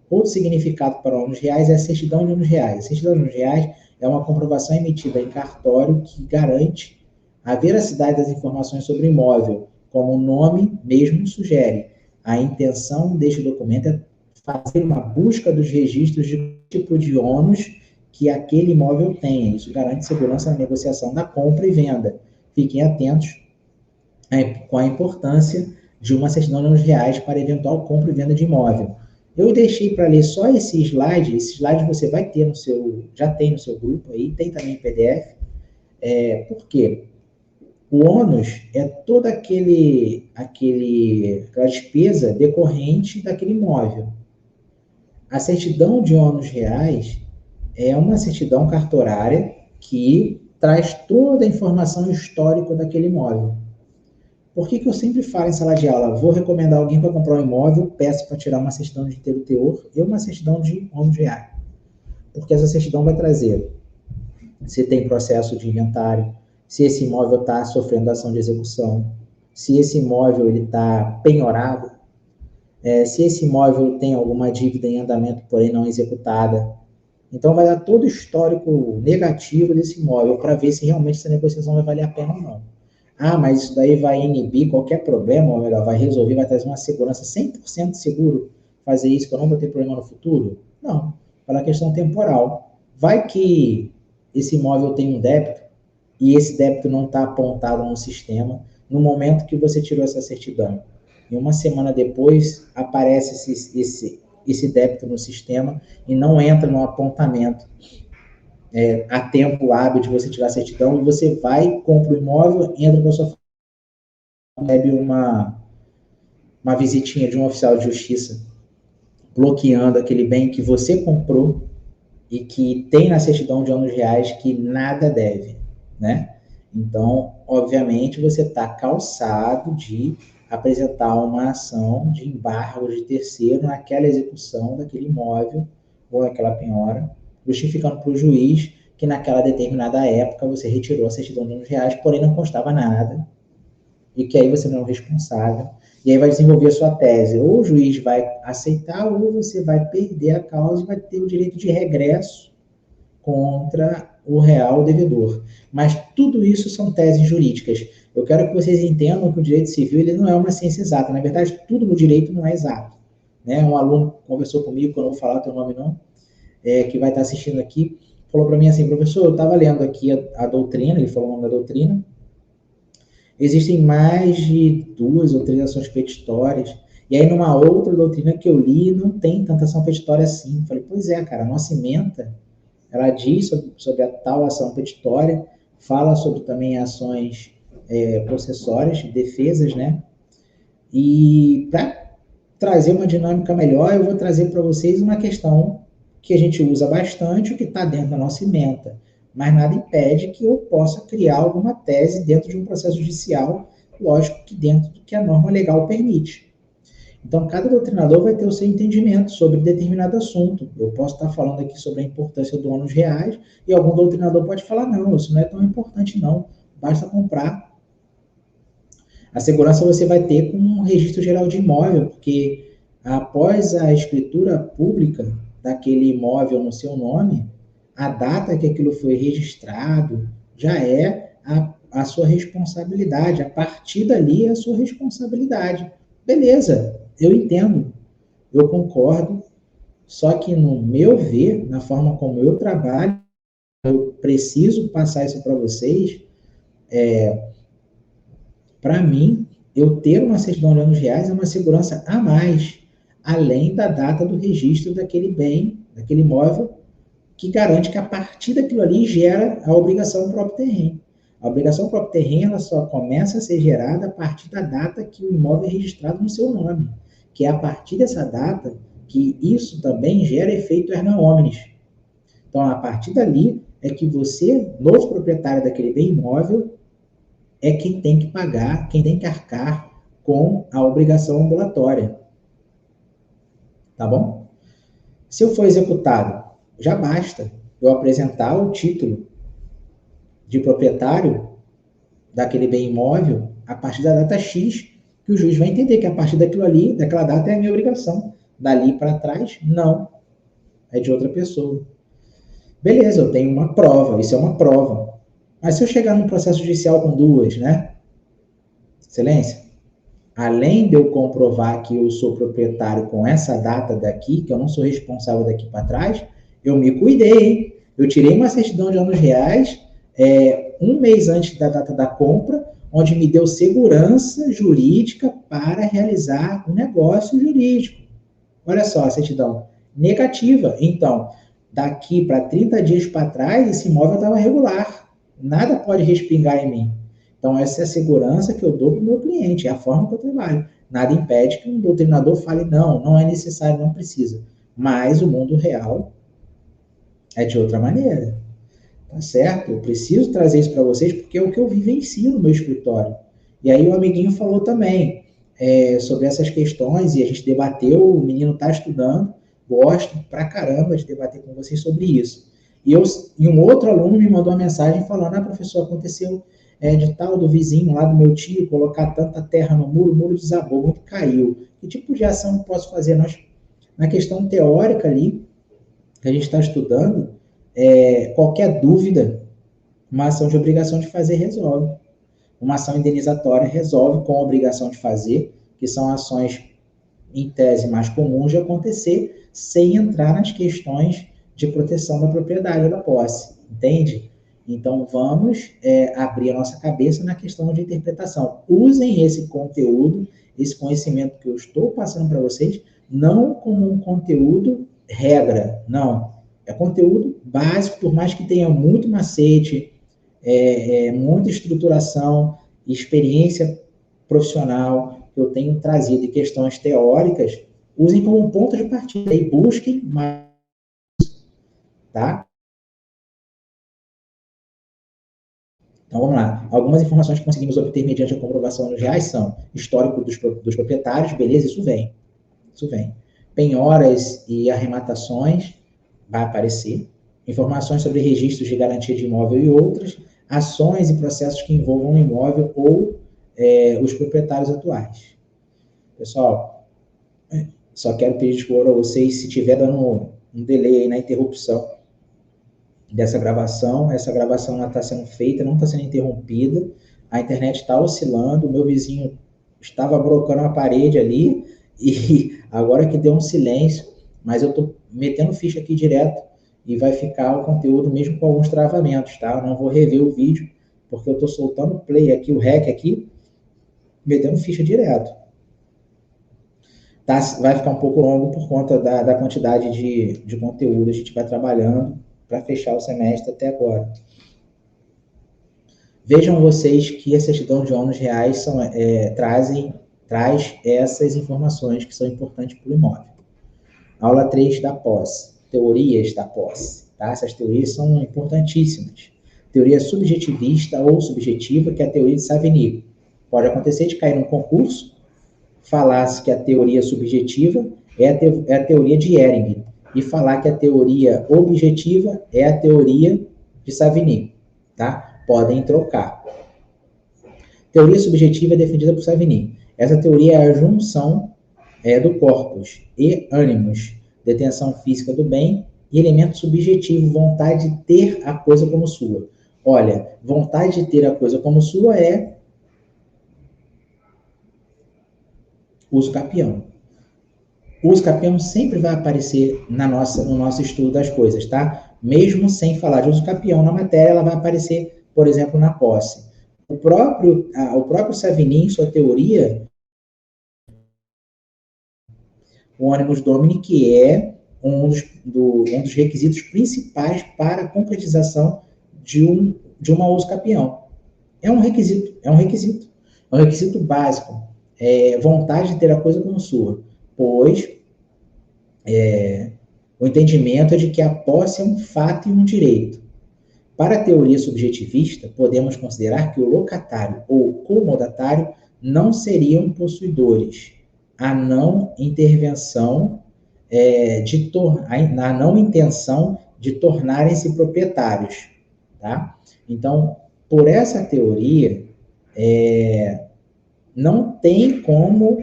Outro significado para ônus reais é a certidão de ônus reais. A certidão de ônus reais é uma comprovação emitida em cartório que garante a veracidade das informações sobre o imóvel, como o nome mesmo sugere. A intenção deste documento é fazer uma busca dos registros de tipo de ônus que aquele imóvel tenha. Isso garante segurança na negociação da compra e venda. Fiquem atentos com a importância de uma certidão de ônus reais para eventual compra e venda de imóvel. Eu deixei para ler só esse slide você vai ter já tem no seu grupo aí, tem também em PDF. Por quê? O ônus é toda aquela despesa decorrente daquele imóvel. A certidão de ônus reais é uma certidão cartorária que traz toda a informação histórica daquele imóvel. Por que eu sempre falo em sala de aula? Vou recomendar alguém para comprar um imóvel, peço para tirar uma certidão de inteiro teor e uma certidão de ônus reais. Porque essa certidão vai trazer se tem processo de inventário, se esse imóvel está sofrendo ação de execução, se esse imóvel está penhorado, se esse imóvel tem alguma dívida em andamento, porém não executada. Então, vai dar todo o histórico negativo desse imóvel para ver se realmente essa negociação vai valer a pena ou não. Mas isso daí vai inibir qualquer problema, ou melhor, vai resolver, vai trazer uma segurança 100% seguro fazer isso, que eu não vou ter problema no futuro? Não, pela questão temporal. Vai que esse imóvel tem um débito, e esse débito não está apontado no sistema, no momento que você tirou essa certidão, e uma semana depois aparece esse débito no sistema e não entra no apontamento a tempo hábil de você tirar a certidão, e você vai, compra o imóvel, entra com a sua família, recebe uma visitinha de um oficial de justiça bloqueando aquele bem que você comprou e que tem na certidão de anos reais que nada deve, né? Então, obviamente, você está calçado de apresentar uma ação de embargo de terceiro naquela execução daquele imóvel ou daquela penhora, justificando para o juiz que naquela determinada época você retirou a certidão de anos reais, porém não constava nada, e que aí você não é o responsável, e aí vai desenvolver a sua tese. Ou o juiz vai aceitar, ou você vai perder a causa e vai ter o direito de regresso contra o real devedor. Mas tudo isso são teses jurídicas. Eu quero que vocês entendam que o direito civil ele não é uma ciência exata. Na verdade, tudo no direito não é exato. Né? Um aluno conversou comigo, que eu não vou falar o teu nome não, que vai estar assistindo aqui, falou para mim assim, professor, eu estava lendo aqui a doutrina, ele falou o nome da doutrina, existem mais de 2 ou 3 ações petitórias, e aí numa outra doutrina que eu li, não tem tanta ação petitória assim. Eu falei, pois é, cara, a nossa ementa, ela diz sobre a tal ação petitória, fala sobre também ações processórias, defesas, né? E para trazer uma dinâmica melhor, eu vou trazer para vocês uma questão que a gente usa bastante, o que está dentro da nossa ementa, mas nada impede que eu possa criar alguma tese dentro de um processo judicial, lógico que dentro do que a norma legal permite. Então, cada doutrinador vai ter o seu entendimento sobre determinado assunto. Eu posso estar falando aqui sobre a importância do ônus reais, e algum doutrinador pode falar, não, isso não é tão importante não, basta comprar. A segurança você vai ter com um registro geral de imóvel, porque após a escritura pública daquele imóvel no seu nome, a data que aquilo foi registrado já é a sua responsabilidade. A partir dali é a sua responsabilidade. Beleza, eu entendo, eu concordo, só que no meu ver, na forma como eu trabalho, eu preciso passar isso para vocês, para mim, eu ter uma certidão de anos reais é uma segurança a mais, além da data do registro daquele bem, daquele imóvel, que garante que a partir daquilo ali gera a obrigação próprio terreno. A obrigação próprio terreno ela só começa a ser gerada a partir da data que o imóvel é registrado no seu nome, que é a partir dessa data que isso também gera efeito erga omnes. Então, a partir dali é que você, novo proprietário daquele bem imóvel, é quem tem que pagar, quem tem que arcar com a obrigação ambulatória. Tá bom? Se eu for executado, já basta eu apresentar o título de proprietário daquele bem imóvel a partir da data X, que o juiz vai entender que a partir daquilo ali, daquela data é a minha obrigação. Dali para trás, não. É de outra pessoa. Beleza, eu tenho uma prova, isso é uma prova. Mas se eu chegar num processo judicial com duas, né? Excelência, além de eu comprovar que eu sou proprietário com essa data daqui, que eu não sou responsável daqui para trás, eu me cuidei, hein? Eu tirei uma certidão de anos reais, um mês antes da data da compra, onde me deu segurança jurídica para realizar um negócio jurídico. Olha só a certidão negativa. Então, daqui para 30 dias para trás, esse imóvel estava regular. Nada pode respingar em mim. Então, essa é a segurança que eu dou para o meu cliente, é a forma que eu trabalho. Nada impede que um doutrinador fale, não, não é necessário, não precisa. Mas o mundo real é de outra maneira. Tá certo? Eu preciso trazer isso para vocês porque é o que eu vivencio no meu escritório. E aí o amiguinho falou também sobre essas questões e a gente debateu, o menino está estudando, gosto pra caramba de debater com vocês sobre isso. E um outro aluno me mandou uma mensagem falando, professor, aconteceu de tal do vizinho lá do meu tio, colocar tanta terra no muro, o muro desabou, o muro caiu. Que tipo de ação eu posso fazer? Na questão teórica ali, que a gente está estudando, qualquer dúvida, uma ação de obrigação de fazer resolve. Uma ação indenizatória resolve com a obrigação de fazer, que são ações, em tese, mais comuns de acontecer, sem entrar nas questões de proteção da propriedade ou da posse, entende? Então, vamos abrir a nossa cabeça na questão de interpretação. Usem esse conteúdo, esse conhecimento que eu estou passando para vocês, não como um conteúdo regra, não. É conteúdo básico, por mais que tenha muito macete, muita estruturação, experiência profissional que eu tenho trazido e questões teóricas, usem como um ponto de partida e busquem mais, tá? Então, vamos lá. Algumas informações que conseguimos obter mediante a comprovação nos reais são histórico dos proprietários, beleza, isso vem. Isso vem. Penhoras e arrematações, vai aparecer. Informações sobre registros de garantia de imóvel e outras. Ações e processos que envolvam o imóvel ou os proprietários atuais. Pessoal, só quero pedir desculpa a vocês se estiver dando um delay aí na interrupção dessa gravação. Essa gravação está sendo feita, não está sendo interrompida. A internet está oscilando. O meu vizinho estava brocando a parede ali e agora que deu um silêncio, mas eu estou metendo ficha aqui direto e vai ficar o conteúdo mesmo com alguns travamentos, tá? Eu não vou rever o vídeo, porque eu estou soltando o play aqui, o REC aqui, metendo ficha direto. Tá? Vai ficar um pouco longo por conta da quantidade de conteúdo. A gente vai trabalhando para fechar o semestre até agora. Vejam vocês que a certidão de ônus reais traz essas informações que são importantes para o imóvel. Aula 3 da posse, teorias da posse. Tá? Essas teorias são importantíssimas. Teoria subjetivista ou subjetiva, que é a teoria de Savigny. Pode acontecer de cair num concurso, falar-se que a teoria subjetiva é a teoria de Ehring, e falar que a teoria objetiva é a teoria de Savigny. Tá? Podem trocar. Teoria subjetiva é defendida por Savigny. Essa teoria é a junção do corpus e ânimos, detenção física do bem e elemento subjetivo, vontade de ter a coisa como sua. Olha, vontade de ter a coisa como sua é uso capião. O uso capião sempre vai aparecer no nosso estudo das coisas, tá? Mesmo sem falar de uso capião na matéria, ela vai aparecer, por exemplo, na posse. O próprio Savigny, em sua teoria, o animus domini, que é um dos requisitos principais para a concretização de uma uso capião. É um requisito básico. Vontade de ter a coisa como sua, pois o entendimento é de que a posse é um fato e um direito. Para a teoria subjetivista, podemos considerar que o locatário ou comodatário não seriam possuidores. A não intenção de tornarem-se proprietários. Tá? Então, por essa teoria, não tem como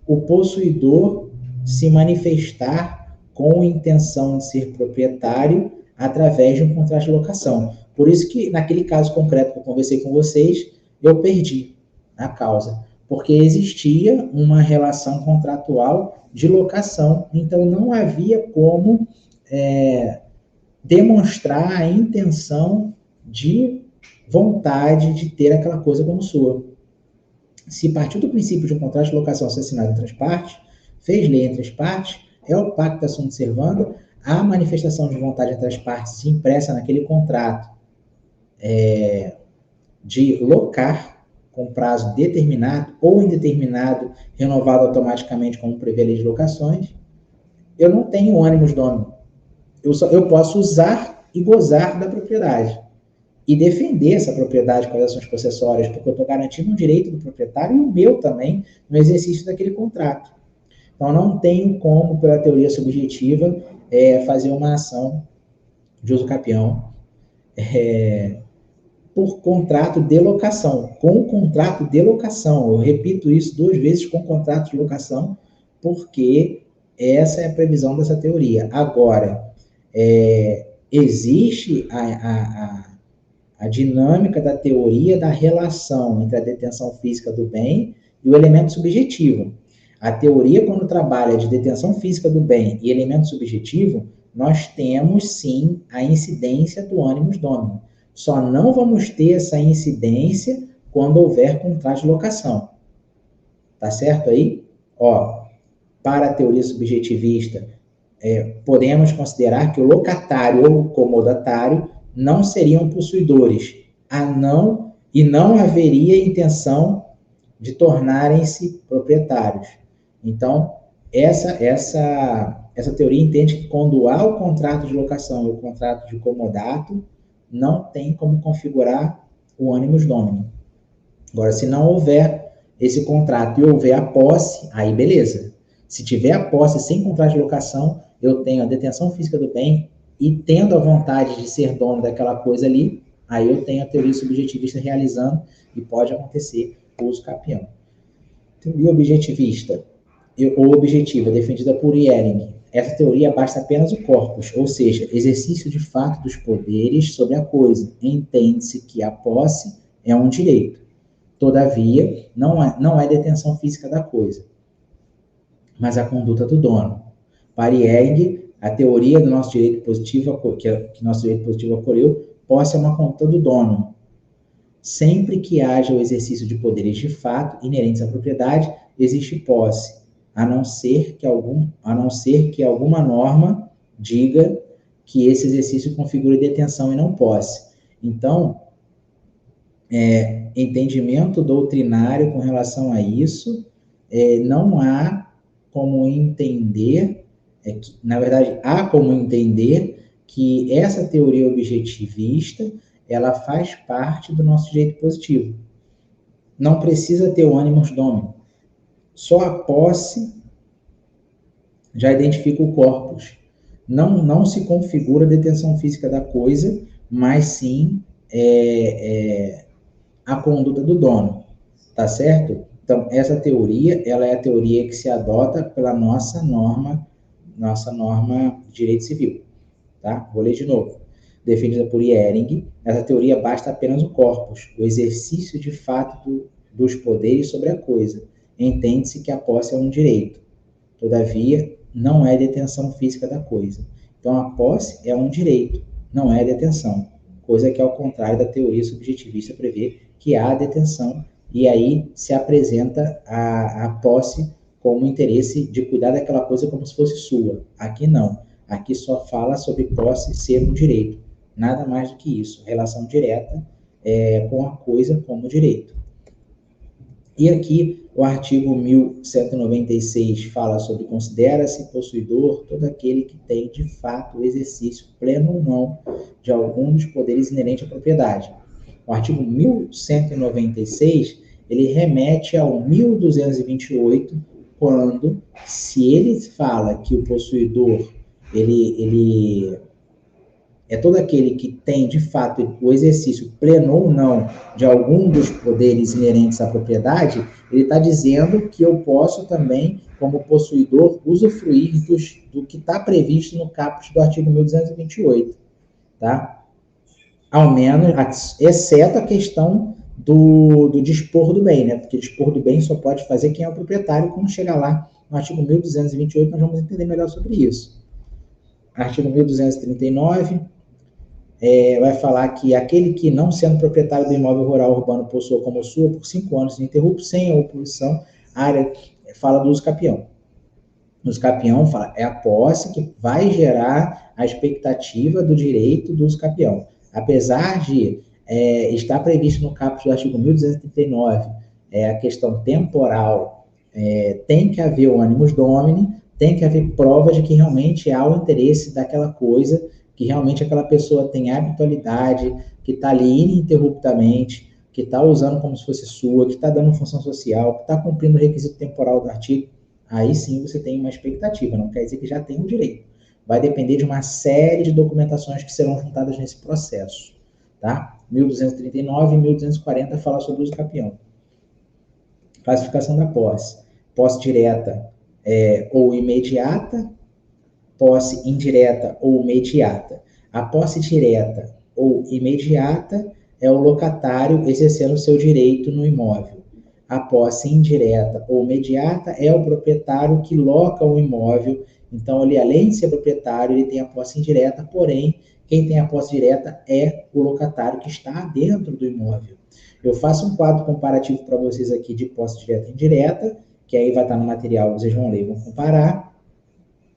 o possuidor se manifestar com intenção de ser proprietário através de um contrato de locação. Por isso que, naquele caso concreto que eu conversei com vocês, eu perdi a causa, porque existia uma relação contratual de locação, então não havia como demonstrar a intenção de vontade de ter aquela coisa como sua. Se partiu do princípio de um contrato de locação ser assinado entre as partes, fez lei entre as partes, é o pacto sunt servanda, a manifestação de vontade entre as partes impressa naquele contrato de locar com prazo determinado ou indeterminado, renovado automaticamente como prevê a lei de locações, eu não tenho ânimos domini. Eu posso usar e gozar da propriedade e defender essa propriedade com as ações possessórias, porque eu estou garantindo um direito do proprietário e o meu também no exercício daquele contrato. Então, não tenho como, pela teoria subjetiva, fazer uma ação de uso capião por contrato de locação, com contrato de locação. Eu repito isso 2 vezes, com contrato de locação, porque essa é a previsão dessa teoria. Agora, existe a dinâmica da teoria da relação entre a detenção física do bem e o elemento subjetivo. A teoria, quando trabalha de detenção física do bem e elemento subjetivo, nós temos, sim, a incidência do animus domini. Só não vamos ter essa incidência quando houver contrato de locação. Tá certo aí? Ó, para a teoria subjetivista, podemos considerar que o locatário ou o comodatário não seriam possuidores, e não haveria intenção de tornarem-se proprietários. Então, essa teoria entende que quando há o contrato de locação e o contrato de comodato, não tem como configurar o animus domini. Agora, se não houver esse contrato e houver a posse, aí beleza. Se tiver a posse sem contrato de locação, eu tenho a detenção física do bem e tendo a vontade de ser dono daquela coisa ali, aí eu tenho a teoria subjetivista realizando e pode acontecer o uso capião. Teoria objetivista ou objetiva, defendida por Ehring. Essa teoria basta apenas o corpus, ou seja, exercício de fato dos poderes sobre a coisa. Entende-se que a posse é um direito. Todavia, não é detenção física da coisa, mas a conduta do dono. Para Ehring, a teoria do nosso direito positivo, que nosso direito positivo ocorreu, posse é uma conduta do dono. Sempre que haja o exercício de poderes de fato inerentes à propriedade, existe posse, a não ser que alguma norma diga que esse exercício configure detenção e não posse. Então, entendimento doutrinário com relação a isso, não há como entender, na verdade, há como entender que essa teoria objetivista, ela faz parte do nosso direito positivo. Não precisa ter o animus domini. Só a posse já identifica o corpus. Não se configura a detenção física da coisa, mas sim a conduta do dono. Tá certo? Então, essa teoria, ela é a teoria que se adota pela nossa norma de direito civil. Tá? Vou ler de novo. Defendida por Ehring, essa teoria basta apenas o corpus, o exercício de fato dos poderes sobre a coisa. Entende-se que a posse é um direito. Todavia, não é detenção física da coisa. Então, a posse é um direito, não é detenção. Coisa que, ao contrário da teoria subjetivista, prevê que há detenção, e aí se apresenta a posse como interesse de cuidar daquela coisa como se fosse sua. Aqui não. Aqui só fala sobre posse ser um direito. Nada mais do que isso. Relação direta com a coisa como direito. E aqui o artigo 1196 fala sobre considera-se possuidor todo aquele que tem de fato o exercício pleno ou não de algum dos poderes inerentes à propriedade. O artigo 1196 ele remete ao 1228 quando, se ele fala que o possuidor ele é todo aquele que tem, de fato, o exercício pleno ou não de algum dos poderes inerentes à propriedade, ele está dizendo que eu posso também, como possuidor, usufruir do que está previsto no caput do artigo 1228, tá? Ao menos, exceto a questão do dispor do bem, né? Porque dispor do bem só pode fazer quem é o proprietário. Quando chegar lá no artigo 1228, nós vamos entender melhor sobre isso. Artigo 1239... vai falar que aquele que, não sendo proprietário do imóvel rural urbano, possua como sua por 5 anos ininterruptos, sem a oposição, a área fala do uso capião. O uso capião fala, é a posse que vai gerar a expectativa do direito do uso capião. Apesar de estar previsto no caput do artigo 1239, a questão temporal, tem que haver o animus domini, tem que haver prova de que realmente há o interesse daquela coisa, que realmente aquela pessoa tem habitualidade, que está ali ininterruptamente, que está usando como se fosse sua, que está dando função social, que está cumprindo o requisito temporal do artigo, aí sim você tem uma expectativa, não quer dizer que já tem um direito. Vai depender de uma série de documentações que serão juntadas nesse processo. Tá? 1239 e 1240 fala sobre o uso capião. Classificação da posse. Posse direta ou imediata, posse indireta ou imediata. A posse direta ou imediata é o locatário exercendo o seu direito no imóvel. A posse indireta ou imediata é o proprietário que loca o imóvel. Então, ele, além de ser proprietário, ele tem a posse indireta, porém, Quem tem a posse direta é o locatário que está dentro do imóvel. Eu faço um quadro comparativo para vocês aqui de posse direta e indireta, que aí vai estar no material, vocês vão ler, vão comparar.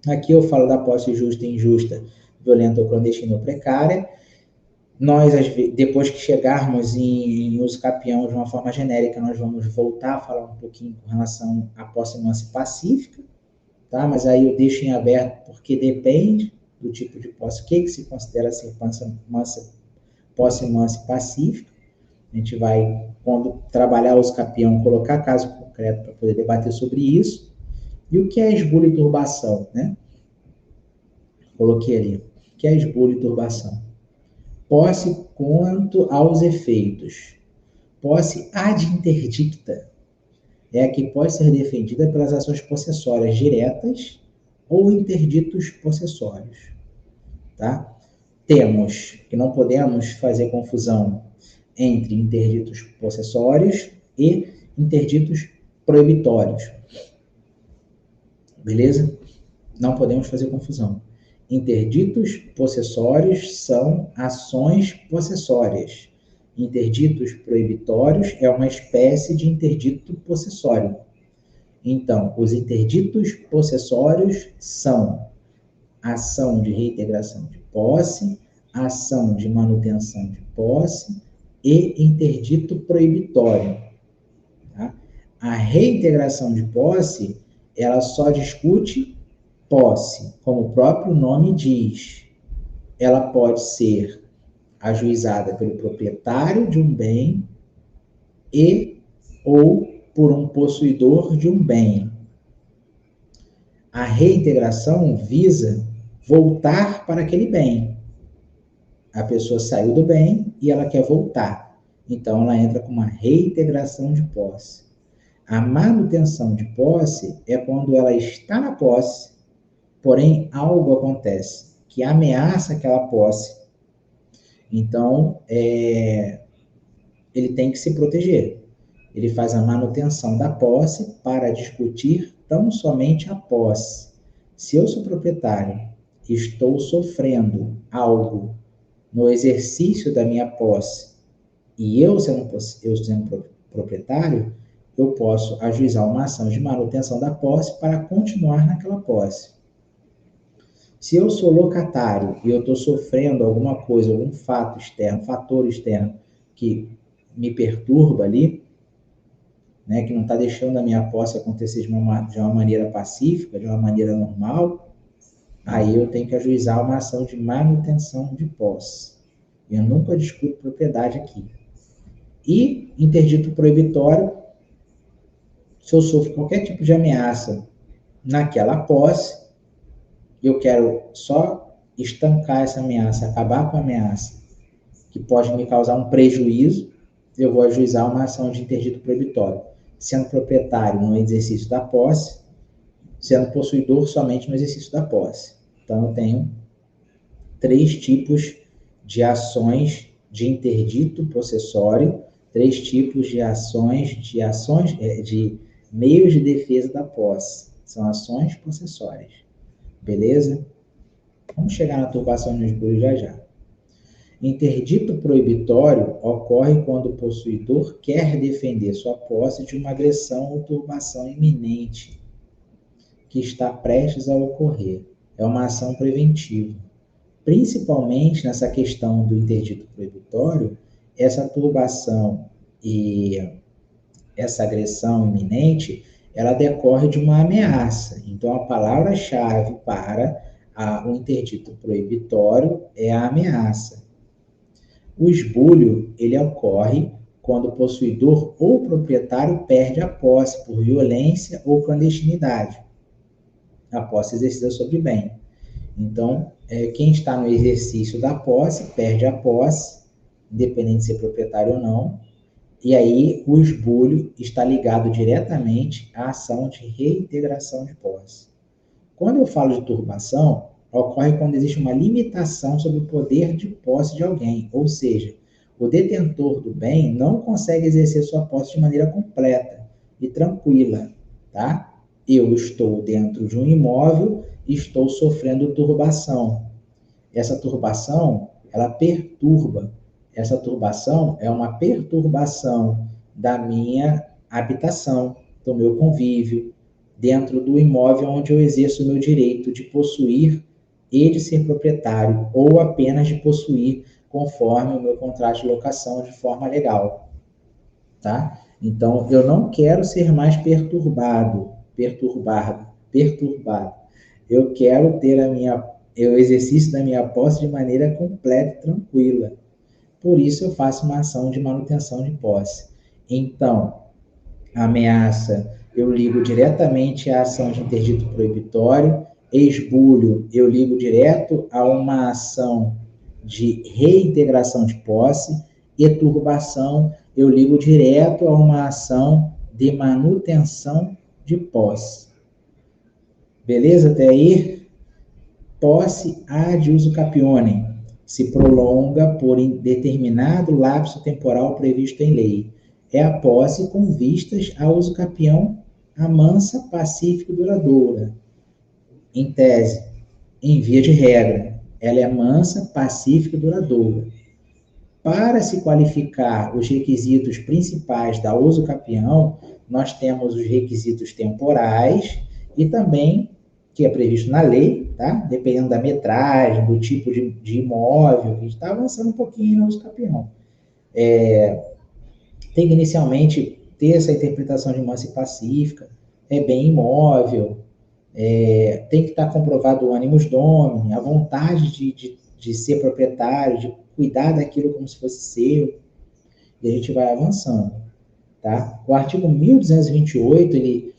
Aqui eu falo da posse justa e injusta, violenta ou clandestina ou precária. Nós, depois que chegarmos em uso capião de uma forma genérica, nós vamos voltar a falar um pouquinho com relação à posse mansa e pacífica, tá? Mas aí eu deixo em aberto porque depende do tipo de posse, o que se considera ser posse mansa e pacífica. A gente vai, quando trabalhar o uso capião, colocar caso concreto para poder debater sobre isso. E o que é esbulho e turbação, né? Coloquei ali. O que é esbulho e turbação? Posse quanto aos efeitos. Posse ad interdicta é a que pode ser defendida pelas ações possessórias diretas ou interditos possessórios. Tá? Temos que não podemos fazer confusão entre interditos possessórios e interditos proibitórios. Beleza? Não podemos fazer confusão. Interditos possessórios são ações possessórias. Interditos proibitórios é uma espécie de interdito possessório. Então, os interditos possessórios são ação de reintegração de posse, ação de manutenção de posse e interdito proibitório. Tá? A reintegração de posse, ela só discute posse, como o próprio nome diz. Ela pode ser ajuizada pelo proprietário de um bem e ou por um possuidor de um bem. A reintegração visa voltar para aquele bem. A pessoa saiu do bem e ela quer voltar. Então, ela entra com uma reintegração de posse. A manutenção de posse é quando ela está na posse, porém algo acontece que ameaça aquela posse. Então, ele tem que se proteger. Ele faz a manutenção da posse para discutir tão somente a posse. Se eu sou proprietário e estou sofrendo algo no exercício da minha posse e eu sendo proprietário, eu posso ajuizar uma ação de manutenção da posse para continuar naquela posse. Se eu sou locatário e eu estou sofrendo alguma coisa, algum fato externo, fator externo que me perturba ali, né, que não está deixando a minha posse acontecer de uma maneira pacífica, de uma maneira normal, aí eu tenho que ajuizar uma ação de manutenção de posse. Eu nunca discuto propriedade aqui. E interdito proibitório, se eu sofro qualquer tipo de ameaça naquela posse, eu quero só estancar essa ameaça, acabar com a ameaça, que pode me causar um prejuízo, eu vou ajuizar uma ação de interdito proibitório, sendo proprietário no exercício da posse, sendo possuidor somente no exercício da posse. Então, eu tenho 3 tipos de ações de interdito possessório, 3 tipos de ações de meios de defesa da posse. São ações possessórias. Beleza? Vamos chegar na turbação e no esbulho já já. Interdito proibitório ocorre quando o possuidor quer defender sua posse de uma agressão ou turbação iminente que está prestes a ocorrer. É uma ação preventiva. Principalmente nessa questão do interdito proibitório, essa turbação e essa agressão iminente, ela decorre de uma ameaça. Então, a palavra-chave para o interdito proibitório é a ameaça. O esbulho, ele ocorre quando o possuidor ou proprietário perde a posse por violência ou clandestinidade. A posse exercida sobre bem. Então, quem está no exercício da posse, perde a posse, independente de ser proprietário ou não, e aí o esbulho está ligado diretamente à ação de reintegração de posse. Quando eu falo de turbação, ocorre quando existe uma limitação sobre o poder de posse de alguém, ou seja, o detentor do bem não consegue exercer sua posse de maneira completa e tranquila, tá? Eu estou dentro de um imóvel e estou sofrendo turbação. essa turbação, ela perturba. Essa turbação é uma perturbação da minha habitação, do meu convívio, dentro do imóvel onde eu exerço o meu direito de possuir e de ser proprietário, ou apenas de possuir conforme o meu contrato de locação de forma legal, tá? Então, eu não quero ser mais perturbado. Eu quero ter o exercício da minha posse de maneira completa e tranquila. Por isso, eu faço uma ação de manutenção de posse. Então, ameaça, eu ligo diretamente à ação de interdito proibitório. Esbulho, eu ligo direto a uma ação de reintegração de posse. E turbação, eu ligo direto a uma ação de manutenção de posse. Beleza até aí? Posse ad uso capionem, se prolonga por determinado lapso temporal previsto em lei. É a posse com vistas ao uso capião, a mansa, pacífica e duradoura. Em tese, em via de regra, ela é mansa, pacífica e duradoura. Para se qualificar os requisitos principais da uso capião, nós temos os requisitos temporais e também, que é previsto na lei, tá? Dependendo da metragem, do tipo de imóvel, a gente está avançando um pouquinho no uso capião. Tem que inicialmente ter essa interpretação de mansa e pacífica, é bem imóvel, tem que estar comprovado o animus domini, a vontade de ser proprietário, de cuidar daquilo como se fosse seu, e a gente vai avançando, tá? O artigo 1228, ele,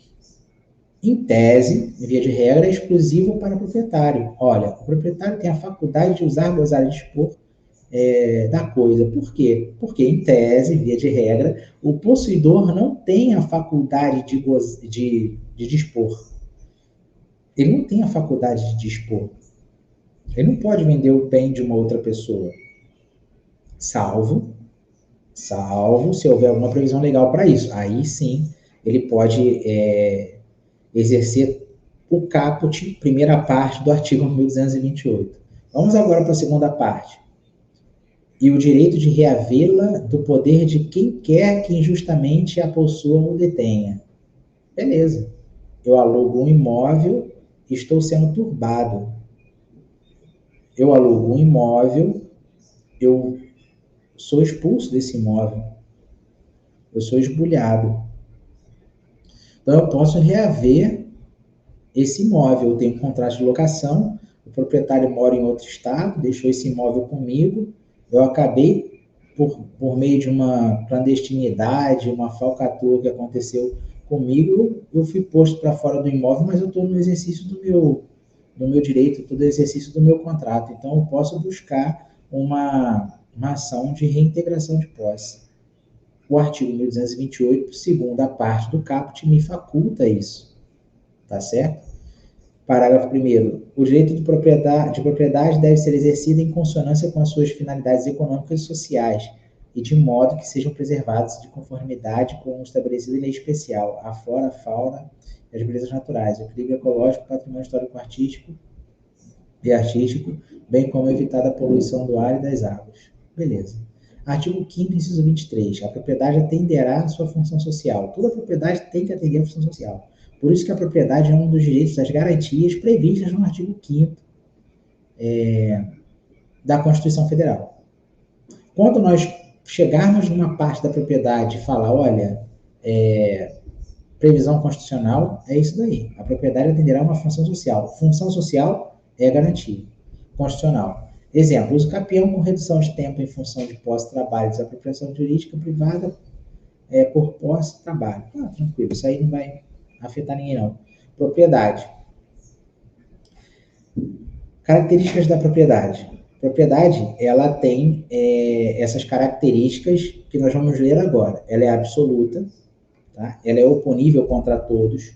em tese, em via de regra, é exclusivo para o proprietário. Olha, o proprietário tem a faculdade de usar, gozar e dispor da coisa. Por quê? Porque, em tese, via de regra, o possuidor não tem a faculdade de dispor. Ele não tem a faculdade de dispor. Ele não pode vender o bem de uma outra pessoa, salvo se houver alguma previsão legal para isso. Aí sim, ele pode exercer o caput, primeira parte do artigo 1228. Vamos agora para a segunda parte. E o direito de reavê-la do poder de quem quer que injustamente a possua ou detenha. Beleza. Eu alugo um imóvel e estou sendo turbado. Eu alugo um imóvel, eu sou expulso desse imóvel. Eu sou esbulhado. Então, eu posso reaver esse imóvel. Eu tenho um contrato de locação, o proprietário mora em outro estado, deixou esse imóvel comigo, eu acabei, por meio de uma clandestinidade, uma falcatrua que aconteceu comigo, eu fui posto para fora do imóvel, mas eu estou no exercício do meu direito, todo exercício do meu contrato. Então, eu posso buscar uma ação de reintegração de posse. O artigo 1228, segunda parte do caput, me faculta isso. Tá certo? Parágrafo 1º. O direito de propriedade deve ser exercido em consonância com as suas finalidades econômicas e sociais, e de modo que sejam preservados de conformidade com o estabelecido em lei especial, a flora, a fauna e as belezas naturais, o equilíbrio ecológico, o patrimônio histórico-artístico e artístico, bem como evitar a poluição do ar e das águas. Beleza. Artigo 5º, inciso 23. A propriedade atenderá à sua função social. Toda propriedade tem que atender à função social. Por isso que a propriedade é um dos direitos, das garantias previstas no artigo 5º da Constituição Federal. Quando nós chegarmos numa parte da propriedade e falar, olha, previsão constitucional, é isso daí. A propriedade atenderá a uma função social. Função social é garantia constitucional. Exemplo, uso capião com redução de tempo em função de posse, trabalho, desapropriação jurídica privada por posse, trabalho. Tranquilo, isso aí não vai afetar ninguém, não. Propriedade. Características da propriedade. Propriedade, ela tem essas características que nós vamos ler agora. Ela é absoluta, tá? Ela é oponível contra todos,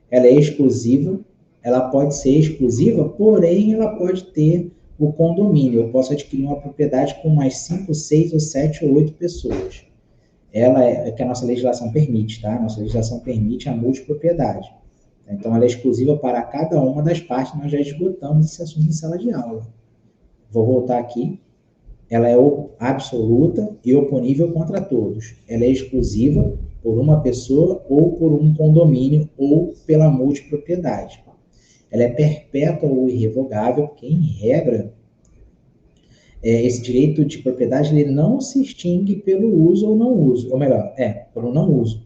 ela é exclusiva, ela pode ser exclusiva, porém ela pode ter o condomínio. Eu posso adquirir uma propriedade com mais 5, 6, ou 7 ou 8 pessoas. Ela é que a nossa legislação permite, tá? A nossa legislação permite a multipropriedade. Então, ela é exclusiva para cada uma das partes. Nós já esgotamos esse assunto em sala de aula. vou voltar aqui, ela é absoluta e oponível contra todos. Ela é exclusiva por uma pessoa ou por um condomínio ou pela multipropriedade. Ela é perpétua ou irrevogável, porque, em regra, esse direito de propriedade ele não se extingue pelo uso ou não uso. Ou melhor, pelo não uso.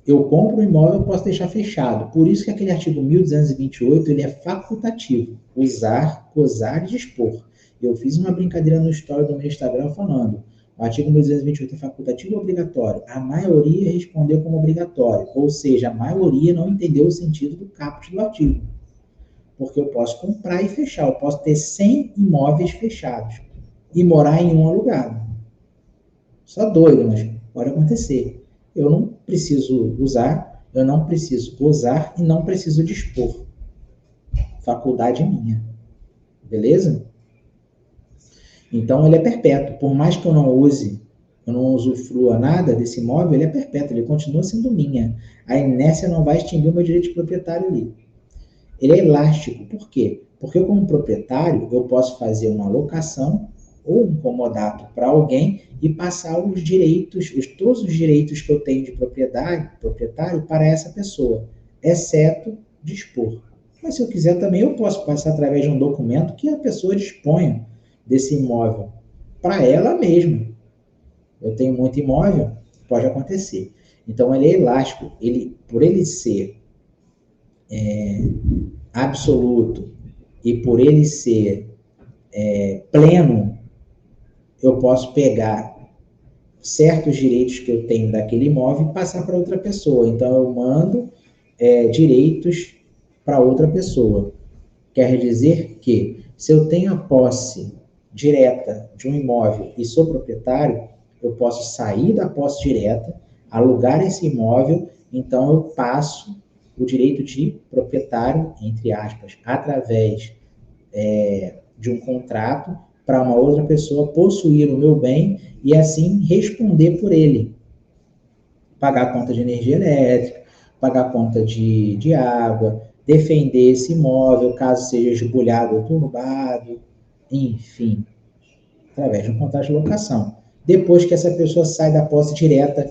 Eu compro um imóvel, eu posso deixar fechado. Por isso que aquele artigo 1228 ele é facultativo. Usar, gozar e dispor. Eu fiz uma brincadeira no story do meu Instagram falando: o artigo 1228 é facultativo ou obrigatório? A maioria respondeu como obrigatório. Ou seja, a maioria não entendeu o sentido do caput do artigo. Porque eu posso comprar e fechar. Eu posso ter 100 imóveis fechados e morar em um alugado. Só doido, mas pode acontecer. Eu não preciso usar, eu não preciso gozar e não preciso dispor. Faculdade minha. Beleza? Então, ele é perpétuo. Por mais que eu não use, eu não usufrua nada desse imóvel, ele é perpétuo, ele continua sendo minha. A inércia não vai extinguir o meu direito de proprietário ali. Ele é elástico. Por quê? Porque eu, como proprietário, eu posso fazer uma locação ou um comodato para alguém e passar os direitos, todos os direitos que eu tenho de proprietário para essa pessoa, exceto dispor. Mas se eu quiser também, eu posso passar através de um documento que a pessoa disponha desse imóvel para ela mesma. Eu tenho muito imóvel, pode acontecer. Então, ele é elástico. Por ele ser absoluto e por ele ser pleno, eu posso pegar certos direitos que eu tenho daquele imóvel e passar para outra pessoa. Então, eu mando direitos para outra pessoa. Quer dizer que, se eu tenho a posse direta de um imóvel e sou proprietário, eu posso sair da posse direta, alugar esse imóvel, então eu passo o direito de proprietário, entre aspas, através de um contrato para uma outra pessoa possuir o meu bem e assim responder por ele. Pagar a conta de energia elétrica, pagar a conta de água, defender esse imóvel caso seja esbulhado ou turbado, enfim, através de um contrato de locação. Depois que essa pessoa sai da posse direta,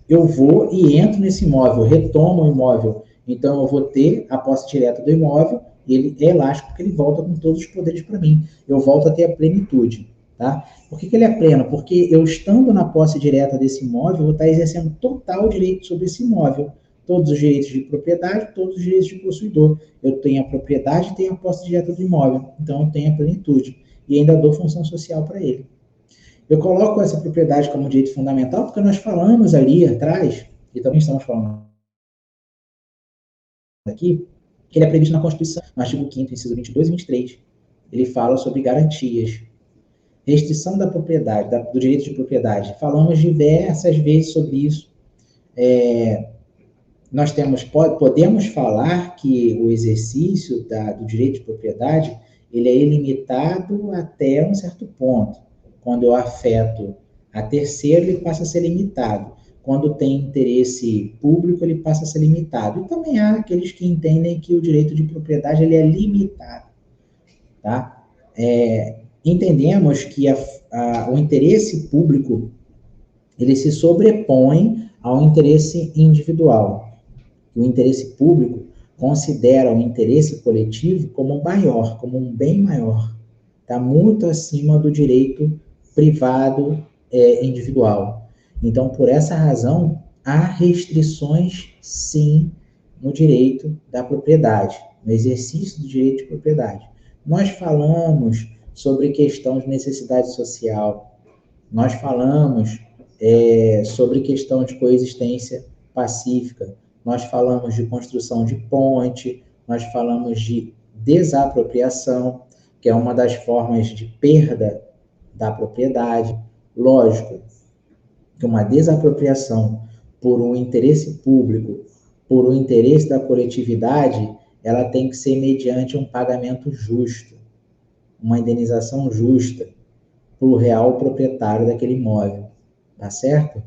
eu vou e entro nesse imóvel, retomo o imóvel. Então, eu vou ter a posse direta do imóvel, e ele é elástico porque ele volta com todos os poderes para mim. Eu volto a ter a plenitude. Tá? Por que ele é pleno? Porque eu, estando na posse direta desse imóvel, eu vou estar exercendo total direito sobre esse imóvel. Todos os direitos de propriedade, todos os direitos de possuidor. Eu tenho a propriedade e tenho a posse direta do imóvel. Então, eu tenho a plenitude. E ainda dou função social para ele. Eu coloco essa propriedade como direito fundamental porque nós falamos ali atrás, e também estamos falando aqui, que ele é previsto na Constituição, no artigo 5º, inciso 22 e 23. Ele fala sobre garantias. Restrição da propriedade, do direito de propriedade. Falamos diversas vezes sobre isso. Nós podemos falar que o exercício do direito de propriedade ele é ilimitado até um certo ponto. Quando eu afeto a terceiro, ele passa a ser limitado. Quando tem interesse público, ele passa a ser limitado. E também há aqueles que entendem que o direito de propriedade ele é limitado. Tá? Entendemos que o interesse público ele se sobrepõe ao interesse individual. O interesse público considera o interesse coletivo como maior, como um bem maior. Está muito acima do direito privado individual. Então, por essa razão, há restrições, sim, no direito da propriedade, no exercício do direito de propriedade. Nós falamos sobre questão de necessidade social, nós falamos sobre questão de coexistência pacífica, nós falamos de construção de ponte, nós falamos de desapropriação, que é uma das formas de perda da propriedade. Lógico que uma desapropriação por um interesse público, por um interesse da coletividade, ela tem que ser mediante um pagamento justo, uma indenização justa para o real proprietário daquele imóvel, tá certo?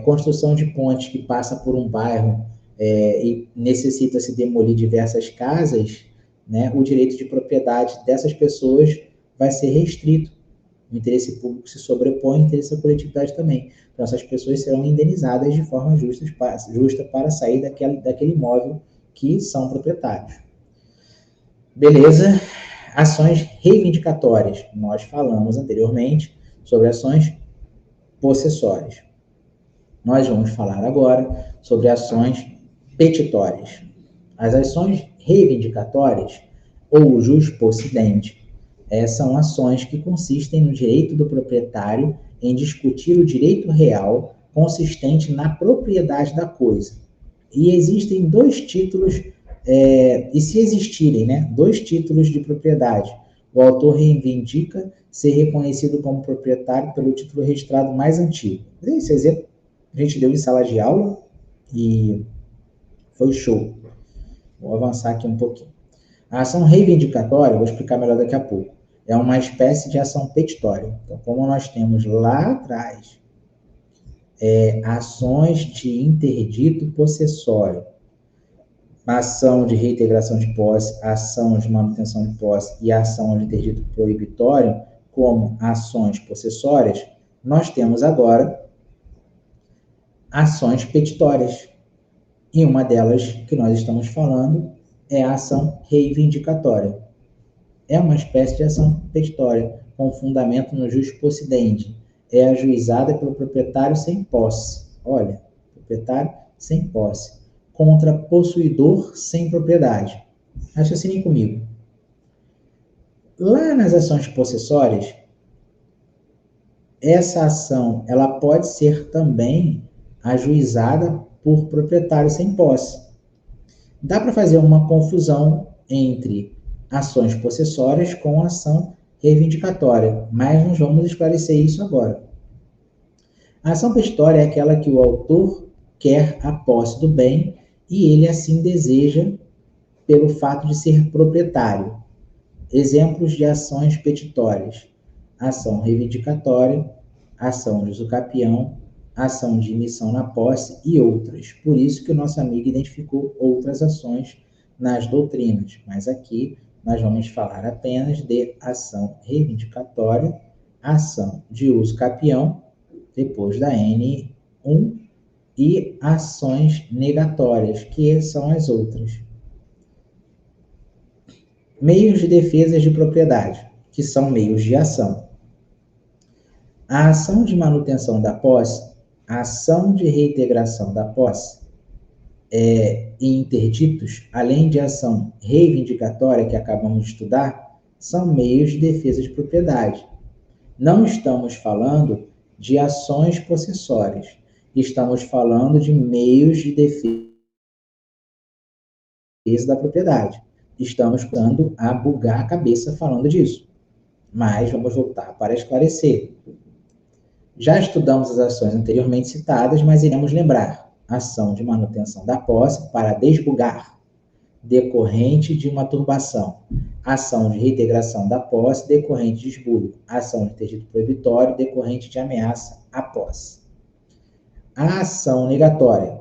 Construção de ponte que passa por um bairro e necessita se demolir diversas casas, né, o direito de propriedade dessas pessoas vai ser restrito. O interesse público se sobrepõe ao interesse da coletividade também. Então, essas pessoas serão indenizadas de forma justa para sair daquele imóvel que são proprietários. Beleza? Ações reivindicatórias. Nós falamos anteriormente sobre ações possessórias. Nós vamos falar agora sobre ações petitórias. As ações reivindicatórias, ou jus possidendi, são ações que consistem no direito do proprietário em discutir o direito real consistente na propriedade da coisa. E existem dois títulos, e se existirem, né, dois títulos de propriedade, o autor reivindica ser reconhecido como proprietário pelo título registrado mais antigo. Esse exemplo a gente deu em sala de aula e foi show. Vou avançar aqui um pouquinho. A ação reivindicatória, vou explicar melhor daqui a pouco, é uma espécie de ação petitória. Então, como nós temos lá atrás ações de interdito possessório, ação de reintegração de posse, ação de manutenção de posse e ação de interdito proibitório, como ações possessórias, nós temos agora ações petitórias. E uma delas que nós estamos falando é a ação reivindicatória. É uma espécie de ação petitória, com fundamento no jus possidendi. É ajuizada pelo proprietário sem posse. Olha, proprietário sem posse. Contra possuidor sem propriedade. Raciocinem comigo. Lá nas ações possessórias, essa ação ela pode ser também ajuizada por proprietário sem posse. Dá para fazer uma confusão entre ações possessórias com ação reivindicatória, mas nós vamos esclarecer isso agora. A ação petitória é aquela que o autor quer a posse do bem e ele assim deseja pelo fato de ser proprietário. Exemplos de ações petitórias: ação reivindicatória, ação de usucapião, ação de emissão na posse e outras. Por isso que o nosso amigo identificou outras ações nas doutrinas, mas aqui nós vamos falar apenas de ação reivindicatória, ação de usucapião, depois da N1, e ações negatórias, que são as outras. Meios de defesa de propriedade, que são meios de ação. A ação de manutenção da posse, a ação de reintegração da posse e interditos, além de ação reivindicatória que acabamos de estudar, são meios de defesa de propriedade. Não estamos falando de ações possessórias, estamos falando de meios de defesa da propriedade. Estamos começando a bugar a cabeça falando disso, mas vamos voltar para esclarecer. Já estudamos as ações anteriormente citadas, mas iremos lembrar: ação de manutenção da posse para desbugar, decorrente de uma turbação; ação de reintegração da posse, decorrente de esbulho; ação de interdito proibitório, decorrente de ameaça à posse. A ação negatória.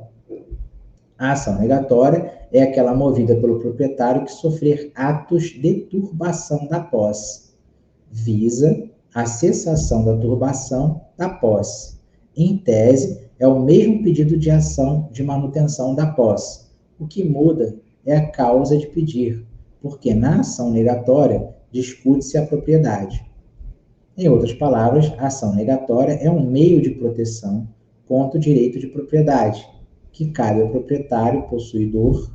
A ação negatória é aquela movida pelo proprietário que sofrer atos de turbação da posse. Visa a cessação da turbação da posse. Em tese, é o mesmo pedido de ação de manutenção da posse. O que muda é a causa de pedir, porque na ação negatória discute-se a propriedade. Em outras palavras, a ação negatória é um meio de proteção contra o direito de propriedade, que cabe ao proprietário possuidor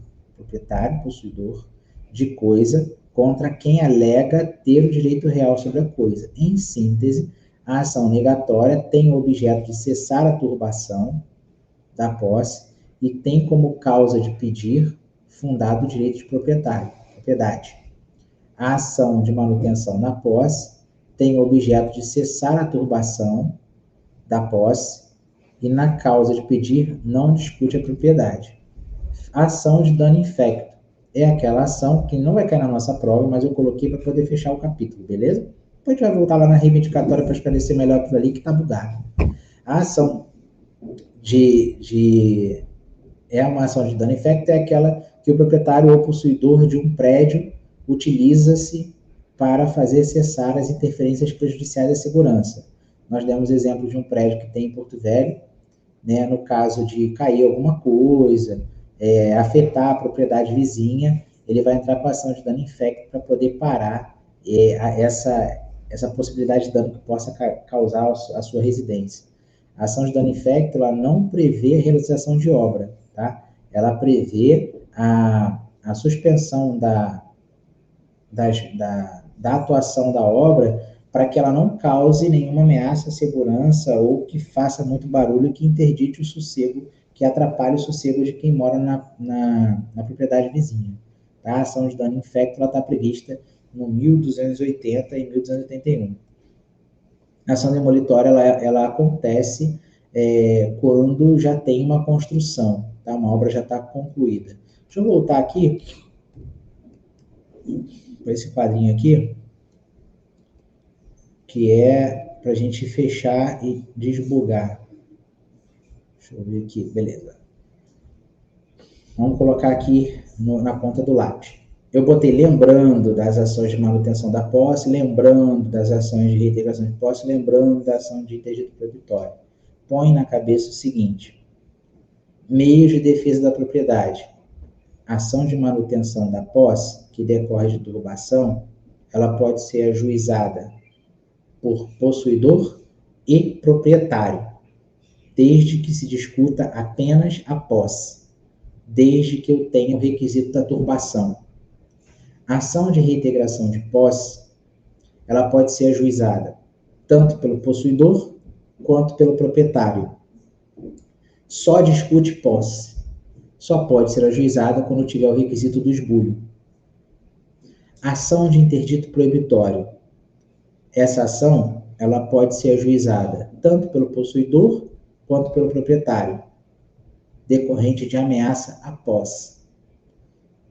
de coisa contra quem alega ter o direito real sobre a coisa. Em síntese, a ação negatória tem o objeto de cessar a turbação da posse e tem como causa de pedir fundado o direito de propriedade. A ação de manutenção da posse tem o objeto de cessar a turbação da posse e na causa de pedir não discute a propriedade. A ação de dano infecto é aquela ação que não vai cair na nossa prova, mas eu coloquei para poder fechar o capítulo, beleza? Depois a gente vai voltar lá na reivindicatória para esclarecer melhor aquilo ali que está bugado. A ação é uma ação de dano infecto, é aquela que o proprietário ou possuidor de um prédio utiliza-se para fazer cessar as interferências prejudiciais à segurança. Nós demos exemplo de um prédio que tem em Porto Velho, né, no caso de cair alguma coisa, afetar a propriedade vizinha, ele vai entrar com a ação de dano infecto para poder parar essa possibilidade de dano que possa causar a sua residência. A ação de dano infecto, ela não prevê a realização de obra, tá? Ela prevê a suspensão da atuação da obra para que ela não cause nenhuma ameaça à segurança ou que faça muito barulho, que interdite o sossego, que atrapalhe o sossego de quem mora na propriedade vizinha. Tá? A ação de dano infecto está prevista no 1280 e 1281. A ação demolitória ela acontece quando já tem uma construção, tá? Uma obra já está concluída. Deixa eu voltar aqui para esse quadrinho aqui, que é para a gente fechar e desbugar. Deixa eu ver aqui, beleza. Vamos colocar aqui na ponta do lápis. Eu botei lembrando das ações de manutenção da posse, lembrando das ações de reintegração de posse, lembrando da ação de interdito proibitório. Põe na cabeça o seguinte: meios de defesa da propriedade. Ação de manutenção da posse, que decorre de turbação, ela pode ser ajuizada por possuidor e proprietário, desde que se discuta apenas a posse, desde que eu tenha o requisito da turbação. A ação de reintegração de posse, ela pode ser ajuizada tanto pelo possuidor quanto pelo proprietário. Só discute posse. Só pode ser ajuizada quando tiver o requisito do esbulho. Ação de interdito proibitório. Essa ação, ela pode ser ajuizada tanto pelo possuidor quanto pelo proprietário, decorrente de ameaça à posse.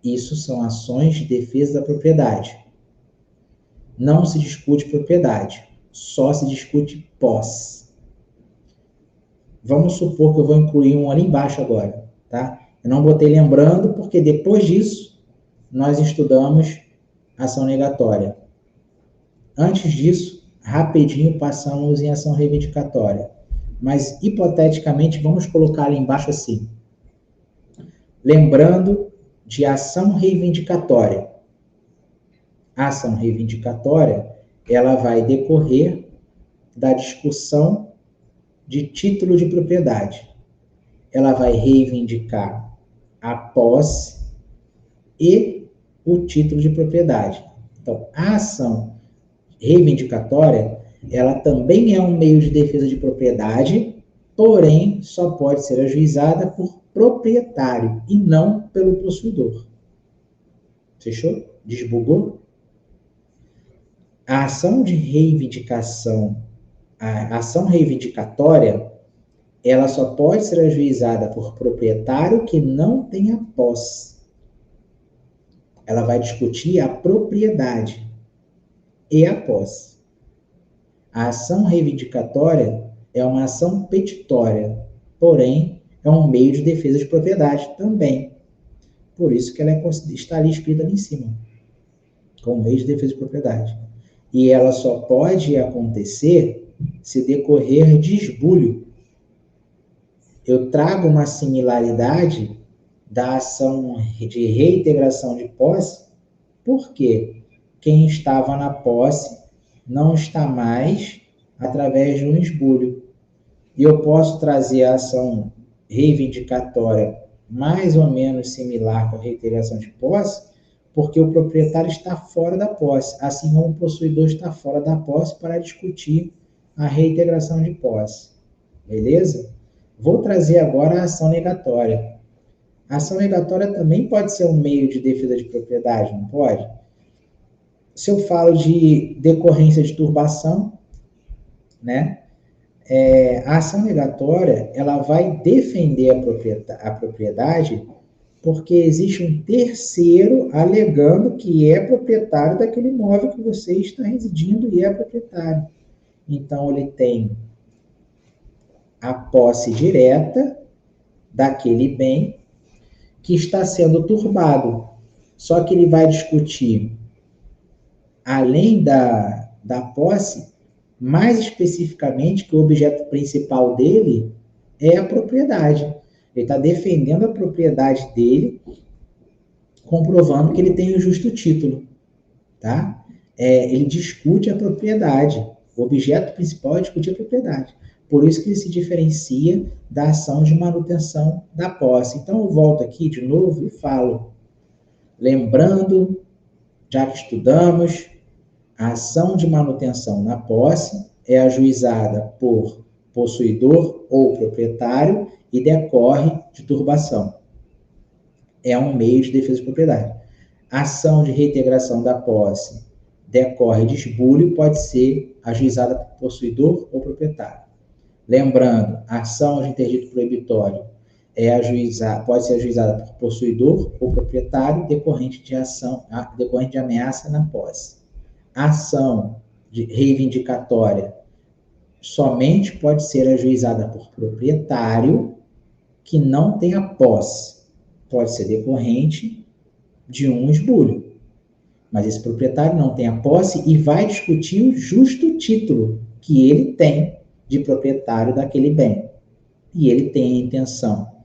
Isso são ações de defesa da propriedade. Não se discute propriedade, só se discute posse. Vamos supor que eu vou incluir um ali embaixo agora, tá? Eu não botei lembrando, porque depois disso, nós estudamos ação negatória. Antes disso, rapidinho passamos em ação reivindicatória. Mas, hipoteticamente, vamos colocar ali embaixo assim. Lembrando de ação reivindicatória. A ação reivindicatória, ela vai decorrer da discussão de título de propriedade. Ela vai reivindicar a posse e o título de propriedade. Então, a ação reivindicatória, ela também é um meio de defesa de propriedade, porém, só pode ser ajuizada por proprietário e não pelo possuidor. Fechou? Desbugou? A ação de reivindicação, a ação reivindicatória, ela só pode ser ajuizada por proprietário que não tenha posse. Ela vai discutir a propriedade e a posse. A ação reivindicatória é uma ação petitória, porém, é um meio de defesa de propriedade também. Por isso que ela está ali escrita ali em cima, como meio de defesa de propriedade. E ela só pode acontecer se decorrer de esbulho. Eu trago uma similaridade da ação de reintegração de posse, porque quem estava na posse não está mais através de um esbulho. E eu posso trazer a ação reivindicatória mais ou menos similar com a reintegração de posse, porque o proprietário está fora da posse, assim como o possuidor está fora da posse para discutir a reintegração de posse. Beleza? Vou trazer agora a ação negatória. A ação negatória também pode ser um meio de defesa de propriedade, não pode? Se eu falo de decorrência de turbação, né? A ação negatória, ela vai defender a propriedade porque existe um terceiro alegando que é proprietário daquele imóvel que você está residindo e é proprietário. Então, ele tem a posse direta daquele bem que está sendo turbado. Só que ele vai discutir além da posse, mais especificamente que o objeto principal dele é a propriedade. Ele está defendendo a propriedade dele, comprovando que ele tem o justo título, tá? Ele discute a propriedade. O objeto principal é discutir a propriedade. Por isso que ele se diferencia da ação de manutenção da posse. Então, eu volto aqui de novo e falo, lembrando, já que estudamos, a ação de manutenção na posse é ajuizada por possuidor ou proprietário e decorre de turbação. É um meio de defesa de propriedade. A ação de reintegração da posse decorre de esbulho e pode ser ajuizada por possuidor ou proprietário. Lembrando, a ação de interdito proibitório pode ser ajuizada por possuidor ou proprietário decorrente de ameaça na posse. A ação reivindicatória somente pode ser ajuizada por proprietário que não tenha posse. Pode ser decorrente de um esbulho. Mas esse proprietário não tem a posse e vai discutir o justo título que ele tem de proprietário daquele bem. E ele tem a intenção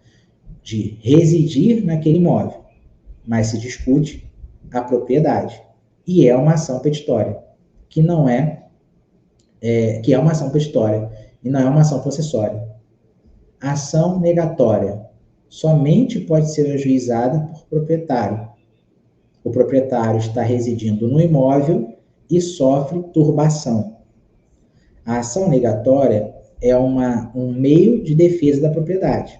de residir naquele imóvel, mas se discute a propriedade. E é uma ação petitória, que é uma ação petitória e não é uma ação possessória. A ação negatória somente pode ser ajuizada por proprietário. O proprietário está residindo no imóvel e sofre turbação. A ação negatória é um meio de defesa da propriedade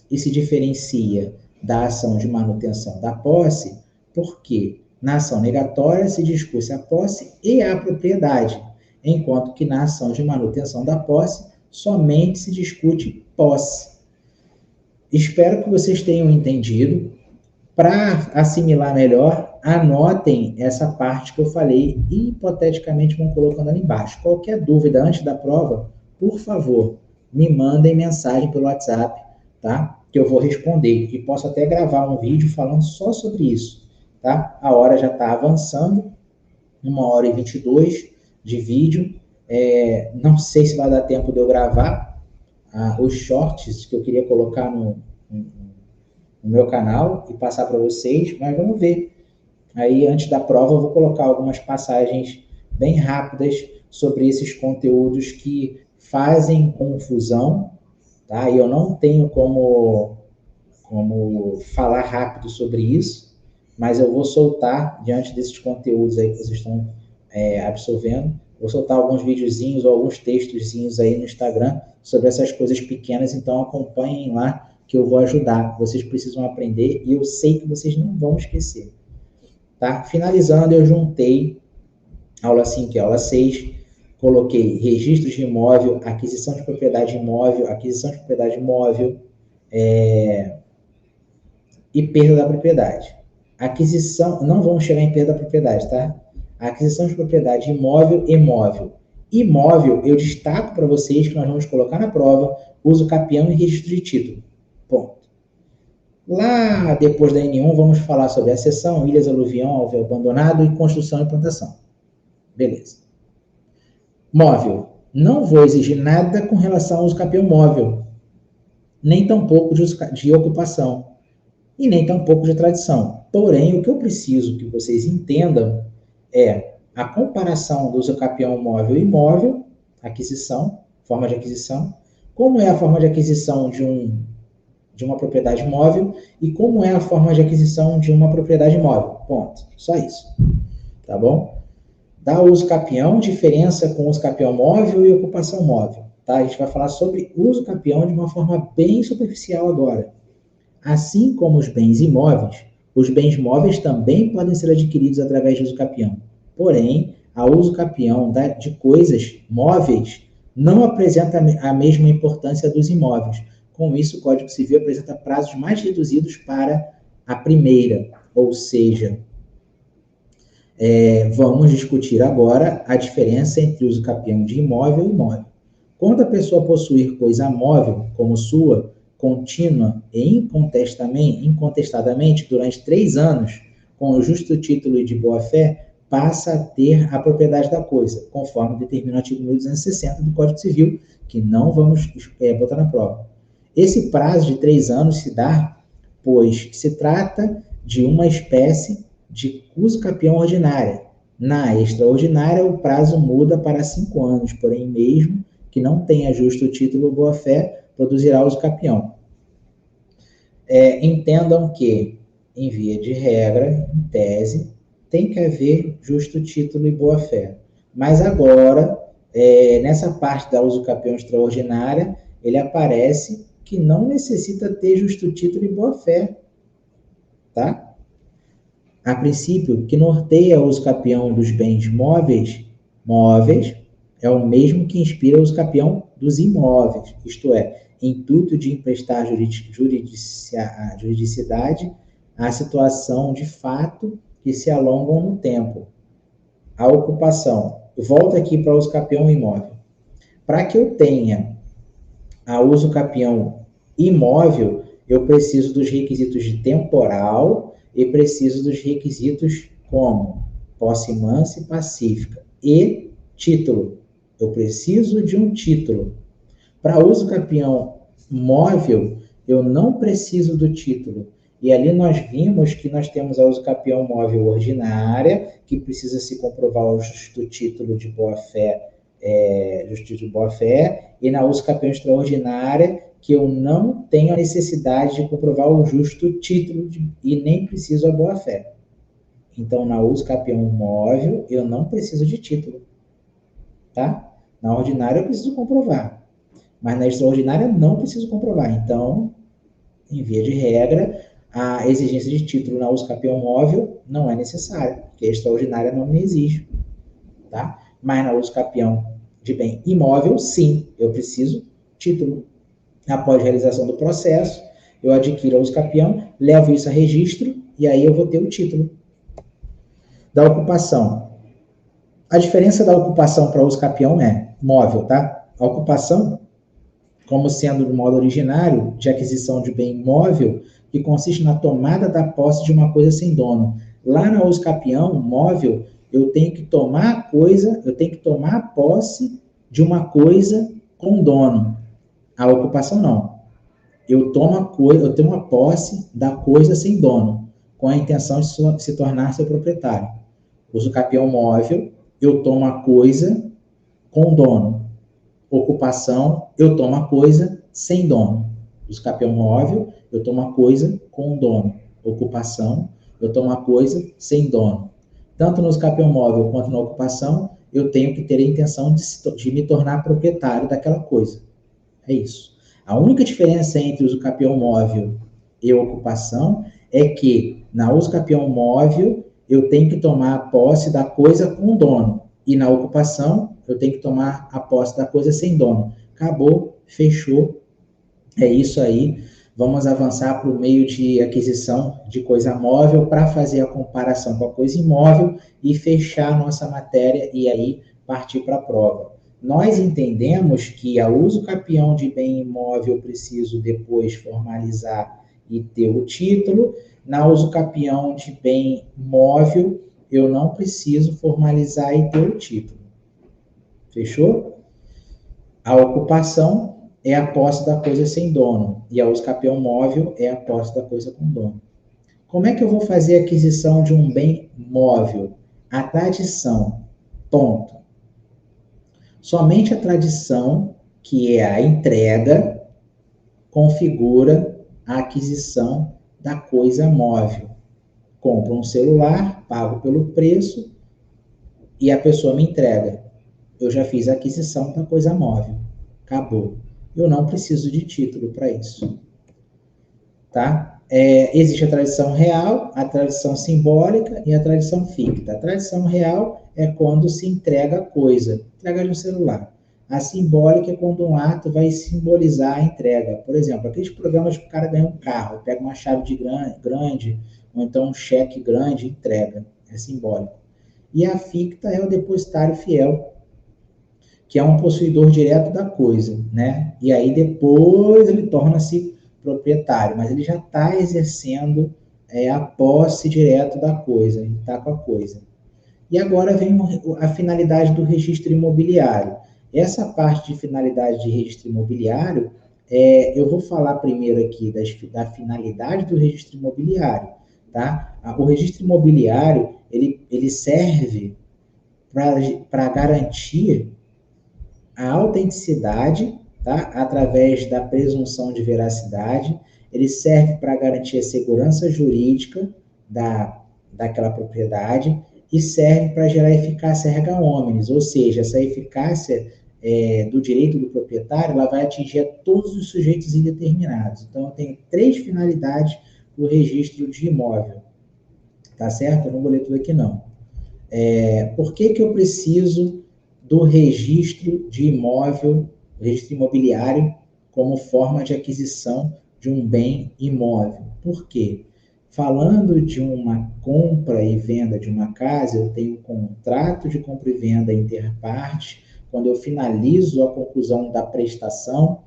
e se diferencia da ação de manutenção da posse, porque na ação negatória se discute a posse e a propriedade, enquanto que na ação de manutenção da posse somente se discute posse. Espero que vocês tenham entendido. Para assimilar melhor, anotem essa parte que eu falei e, hipoteticamente, vão colocando ali embaixo. Qualquer dúvida antes da prova, por favor, me mandem mensagem pelo WhatsApp, tá? Que eu vou responder. E posso até gravar um vídeo falando só sobre isso, tá? A hora já está avançando, 1h22 de vídeo. Não sei se vai dar tempo de eu gravar os shorts que eu queria colocar no meu canal e passar para vocês, mas vamos ver. Aí, antes da prova, eu vou colocar algumas passagens bem rápidas sobre esses conteúdos que fazem confusão, tá? E eu não tenho como falar rápido sobre isso, mas eu vou soltar, diante desses conteúdos aí que vocês estão absorvendo, vou soltar alguns videozinhos ou alguns textozinhos aí no Instagram sobre essas coisas pequenas, então acompanhem lá, que eu vou ajudar. Vocês precisam aprender e eu sei que vocês não vão esquecer. Tá? Finalizando, eu juntei aula 5 e aula 6, coloquei registros de imóvel, aquisição de propriedade imóvel, aquisição de propriedade imóvel e perda da propriedade. Aquisição, não vamos chegar em perda da propriedade, tá? Aquisição de propriedade imóvel e móvel. Imóvel, eu destaco para vocês que nós vamos colocar na prova uso capião e registro de título. Ponto. Lá depois da N1, vamos falar sobre a cessão, ilhas, aluvião, alvéolo abandonado e construção e plantação. Beleza. Móvel. Não vou exigir nada com relação ao uso capião móvel, nem tampouco de ocupação, e nem tampouco de tradição. Porém, o que eu preciso que vocês entendam é a comparação do uso capião móvel e imóvel, aquisição, forma de aquisição, como é a forma de aquisição de uma propriedade móvel e como é a forma de aquisição de uma propriedade móvel. Ponto. Só isso. Tá bom? Da uso capião, diferença com uso capião móvel e ocupação móvel. Tá? A gente vai falar sobre uso capião de uma forma bem superficial agora. Assim como os bens imóveis, os bens móveis também podem ser adquiridos através de uso capião. Porém, a uso capião de coisas móveis não apresenta a mesma importância dos imóveis. Com isso, o Código Civil apresenta prazos mais reduzidos para a primeira, ou seja, vamos discutir agora a diferença entre uso capião de imóvel e imóvel. Quando a pessoa possuir coisa móvel, como sua, contínua e incontestadamente durante 3 anos, com o justo título e de boa-fé, passa a ter a propriedade da coisa, conforme determina o artigo 1260 do Código Civil, que não vamos botar na prova. Esse prazo de 3 anos se dá, pois se trata de uma espécie de uso capião ordinária. Na extraordinária, o prazo muda para 5 anos, porém, mesmo que não tenha justo título ou boa-fé, produzirá uso capião. Entendam que, em via de regra, em tese, tem que haver justo título e boa-fé. Mas agora, nessa parte da uso capião extraordinária, ele aparece que não necessita ter justo título e boa-fé. Tá? A princípio, que norteia o uso capião dos bens móveis é o mesmo que inspira o uso capião dos imóveis, isto é, intuito de emprestar juridicidade à situação de fato que se alongam no tempo. A ocupação. Volta aqui para o uso capião imóvel. Para que eu tenha a uso capião imóvel, eu preciso dos requisitos de temporal e preciso dos requisitos como posse mansa e pacífica e título. Eu preciso de um título. Para uso capião móvel, eu não preciso do título. E ali nós vimos que nós temos a uso capião móvel ordinária, que precisa se comprovar o justo título de boa-fé, e na uso capião extraordinária, que eu não tenho a necessidade de comprovar o justo título e nem preciso a boa-fé. Então, na uso capião móvel, eu não preciso de título. Tá? Na ordinária, eu preciso comprovar. Mas na extraordinária, não preciso comprovar. Então, em via de regra, a exigência de título na uso capião móvel não é necessária, porque a extraordinária não me exige. Tá? Mas na uso capião de bem imóvel, sim, eu preciso título. Após a realização do processo, eu adquiro a uso capião, levo isso a registro, e aí eu vou ter o título. Da ocupação. A diferença da ocupação para uso capião é móvel, tá? A ocupação, como sendo do modo originário de aquisição de bem móvel, que consiste na tomada da posse de uma coisa sem dono. Lá na uso capião móvel, eu tenho que tomar a posse de uma coisa com dono. A ocupação não. Eu tenho a posse da coisa sem dono, com a intenção de se tornar seu proprietário. Uso capião móvel, eu tomo a coisa com dono. Ocupação, eu tomo a coisa sem dono. Uso capião móvel, eu tomo a coisa com dono. Ocupação, eu tomo a coisa sem dono. Tanto no uso capião móvel quanto na ocupação, eu tenho que ter a intenção de me tornar proprietário daquela coisa. É isso. A única diferença entre uso capião móvel e ocupação é que na uso capião móvel eu tenho que tomar a posse da coisa com dono e na ocupação eu tenho que tomar a posse da coisa sem dono. Acabou, fechou, é isso aí. Vamos avançar para o meio de aquisição de coisa móvel para fazer a comparação com a coisa imóvel e fechar a nossa matéria e aí partir para a prova. Nós entendemos que a uso capião de bem imóvel eu preciso depois formalizar e ter o título. Na uso capião de bem móvel, eu não preciso formalizar e ter o título. Fechou? A ocupação é a posse da coisa sem dono. E a uso capião móvel é a posse da coisa com dono. Como é que eu vou fazer a aquisição de um bem móvel? A tradição. Ponto. Somente a tradição, que é a entrega, configura a aquisição da coisa móvel. Compro um celular, pago pelo preço e a pessoa me entrega. Eu já fiz a aquisição da coisa móvel. Acabou. Eu não preciso de título para isso. Tá? Existe a tradição real, a tradição simbólica e a tradição ficta. A tradição real é quando se entrega a coisa, entrega de um celular. A simbólica é quando um ato vai simbolizar a entrega. Por exemplo, aqueles programas que o cara ganha um carro, pega uma chave de grande, ou então um cheque grande e entrega. É simbólico. E a ficta é o depositário fiel, que é um possuidor direto da coisa, né? E aí depois ele torna-se proprietário, mas ele já está exercendo a posse direto da coisa, ele está com a coisa. E agora vem a finalidade do registro imobiliário. Essa parte de finalidade de registro imobiliário, eu vou falar primeiro aqui da finalidade do registro imobiliário, tá? O registro imobiliário, ele serve para garantir a autenticidade, tá? Através da presunção de veracidade, ele serve para garantir a segurança jurídica daquela propriedade e serve para gerar eficácia erga omnes, ou seja, essa eficácia do direito do proprietário, ela vai atingir a todos os sujeitos indeterminados. Então, eu tenho 3 finalidades do registro de imóvel, tá certo? Eu não vou ler tudo aqui, não. Por que eu preciso do registro de imóvel, registro imobiliário, como forma de aquisição de um bem imóvel? Por quê? Falando de uma compra e venda de uma casa, eu tenho um contrato de compra e venda interpartes. Quando eu finalizo a conclusão da prestação,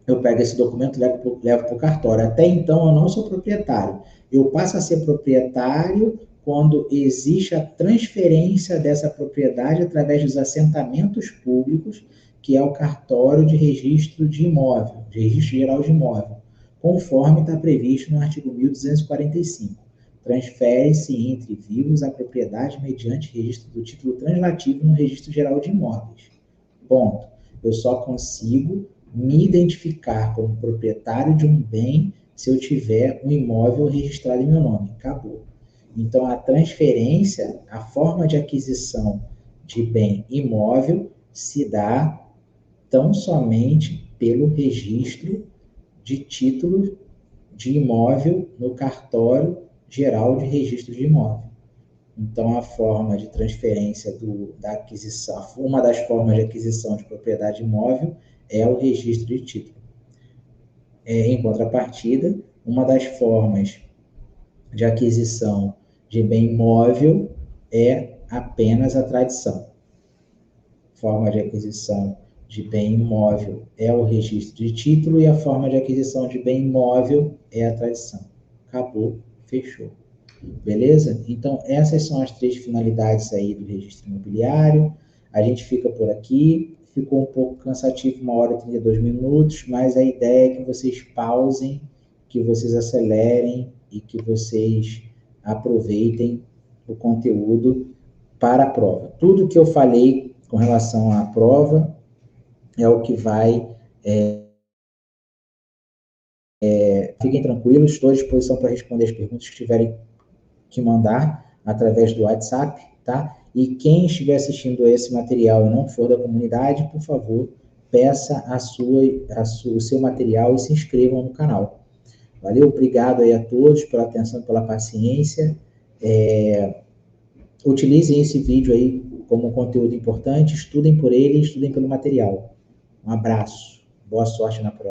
eu pego esse documento e levo para o cartório. Até então, eu não sou proprietário. Eu passo a ser proprietário quando existe a transferência dessa propriedade através dos assentamentos públicos, que é o cartório de registro de imóvel, de registro geral de imóvel, conforme está previsto no artigo 1245. Transfere-se entre vivos a propriedade mediante registro do título translativo no registro geral de imóveis. Ponto. Eu só consigo me identificar como proprietário de um bem se eu tiver um imóvel registrado em meu nome. Acabou. Então, a transferência, a forma de aquisição de bem imóvel se dá tão somente pelo registro de título de imóvel no cartório geral de registro de imóvel. Então, a forma de transferência da aquisição, uma das formas de aquisição de propriedade imóvel é o registro de título. Em contrapartida, uma das formas de aquisição de bem imóvel é apenas a tradição. Forma de aquisição de bem imóvel é o registro de título e a forma de aquisição de bem imóvel é a tradição. Acabou, fechou. Beleza? Então, essas são as 3 finalidades aí do registro imobiliário. A gente fica por aqui. Ficou um pouco cansativo, 1h32, mas a ideia é que vocês pausem, que vocês acelerem e que vocês aproveitem o conteúdo para a prova. Tudo que eu falei com relação à prova é o que vai... fiquem tranquilos, estou à disposição para responder as perguntas que tiverem que mandar através do WhatsApp, tá? E quem estiver assistindo a esse material e não for da comunidade, por favor, peça o seu material e se inscrevam no canal. Valeu? Obrigado aí a todos pela atenção, pela paciência. Utilizem esse vídeo aí como conteúdo importante, estudem por ele, estudem pelo material. Um abraço. Boa sorte na prova.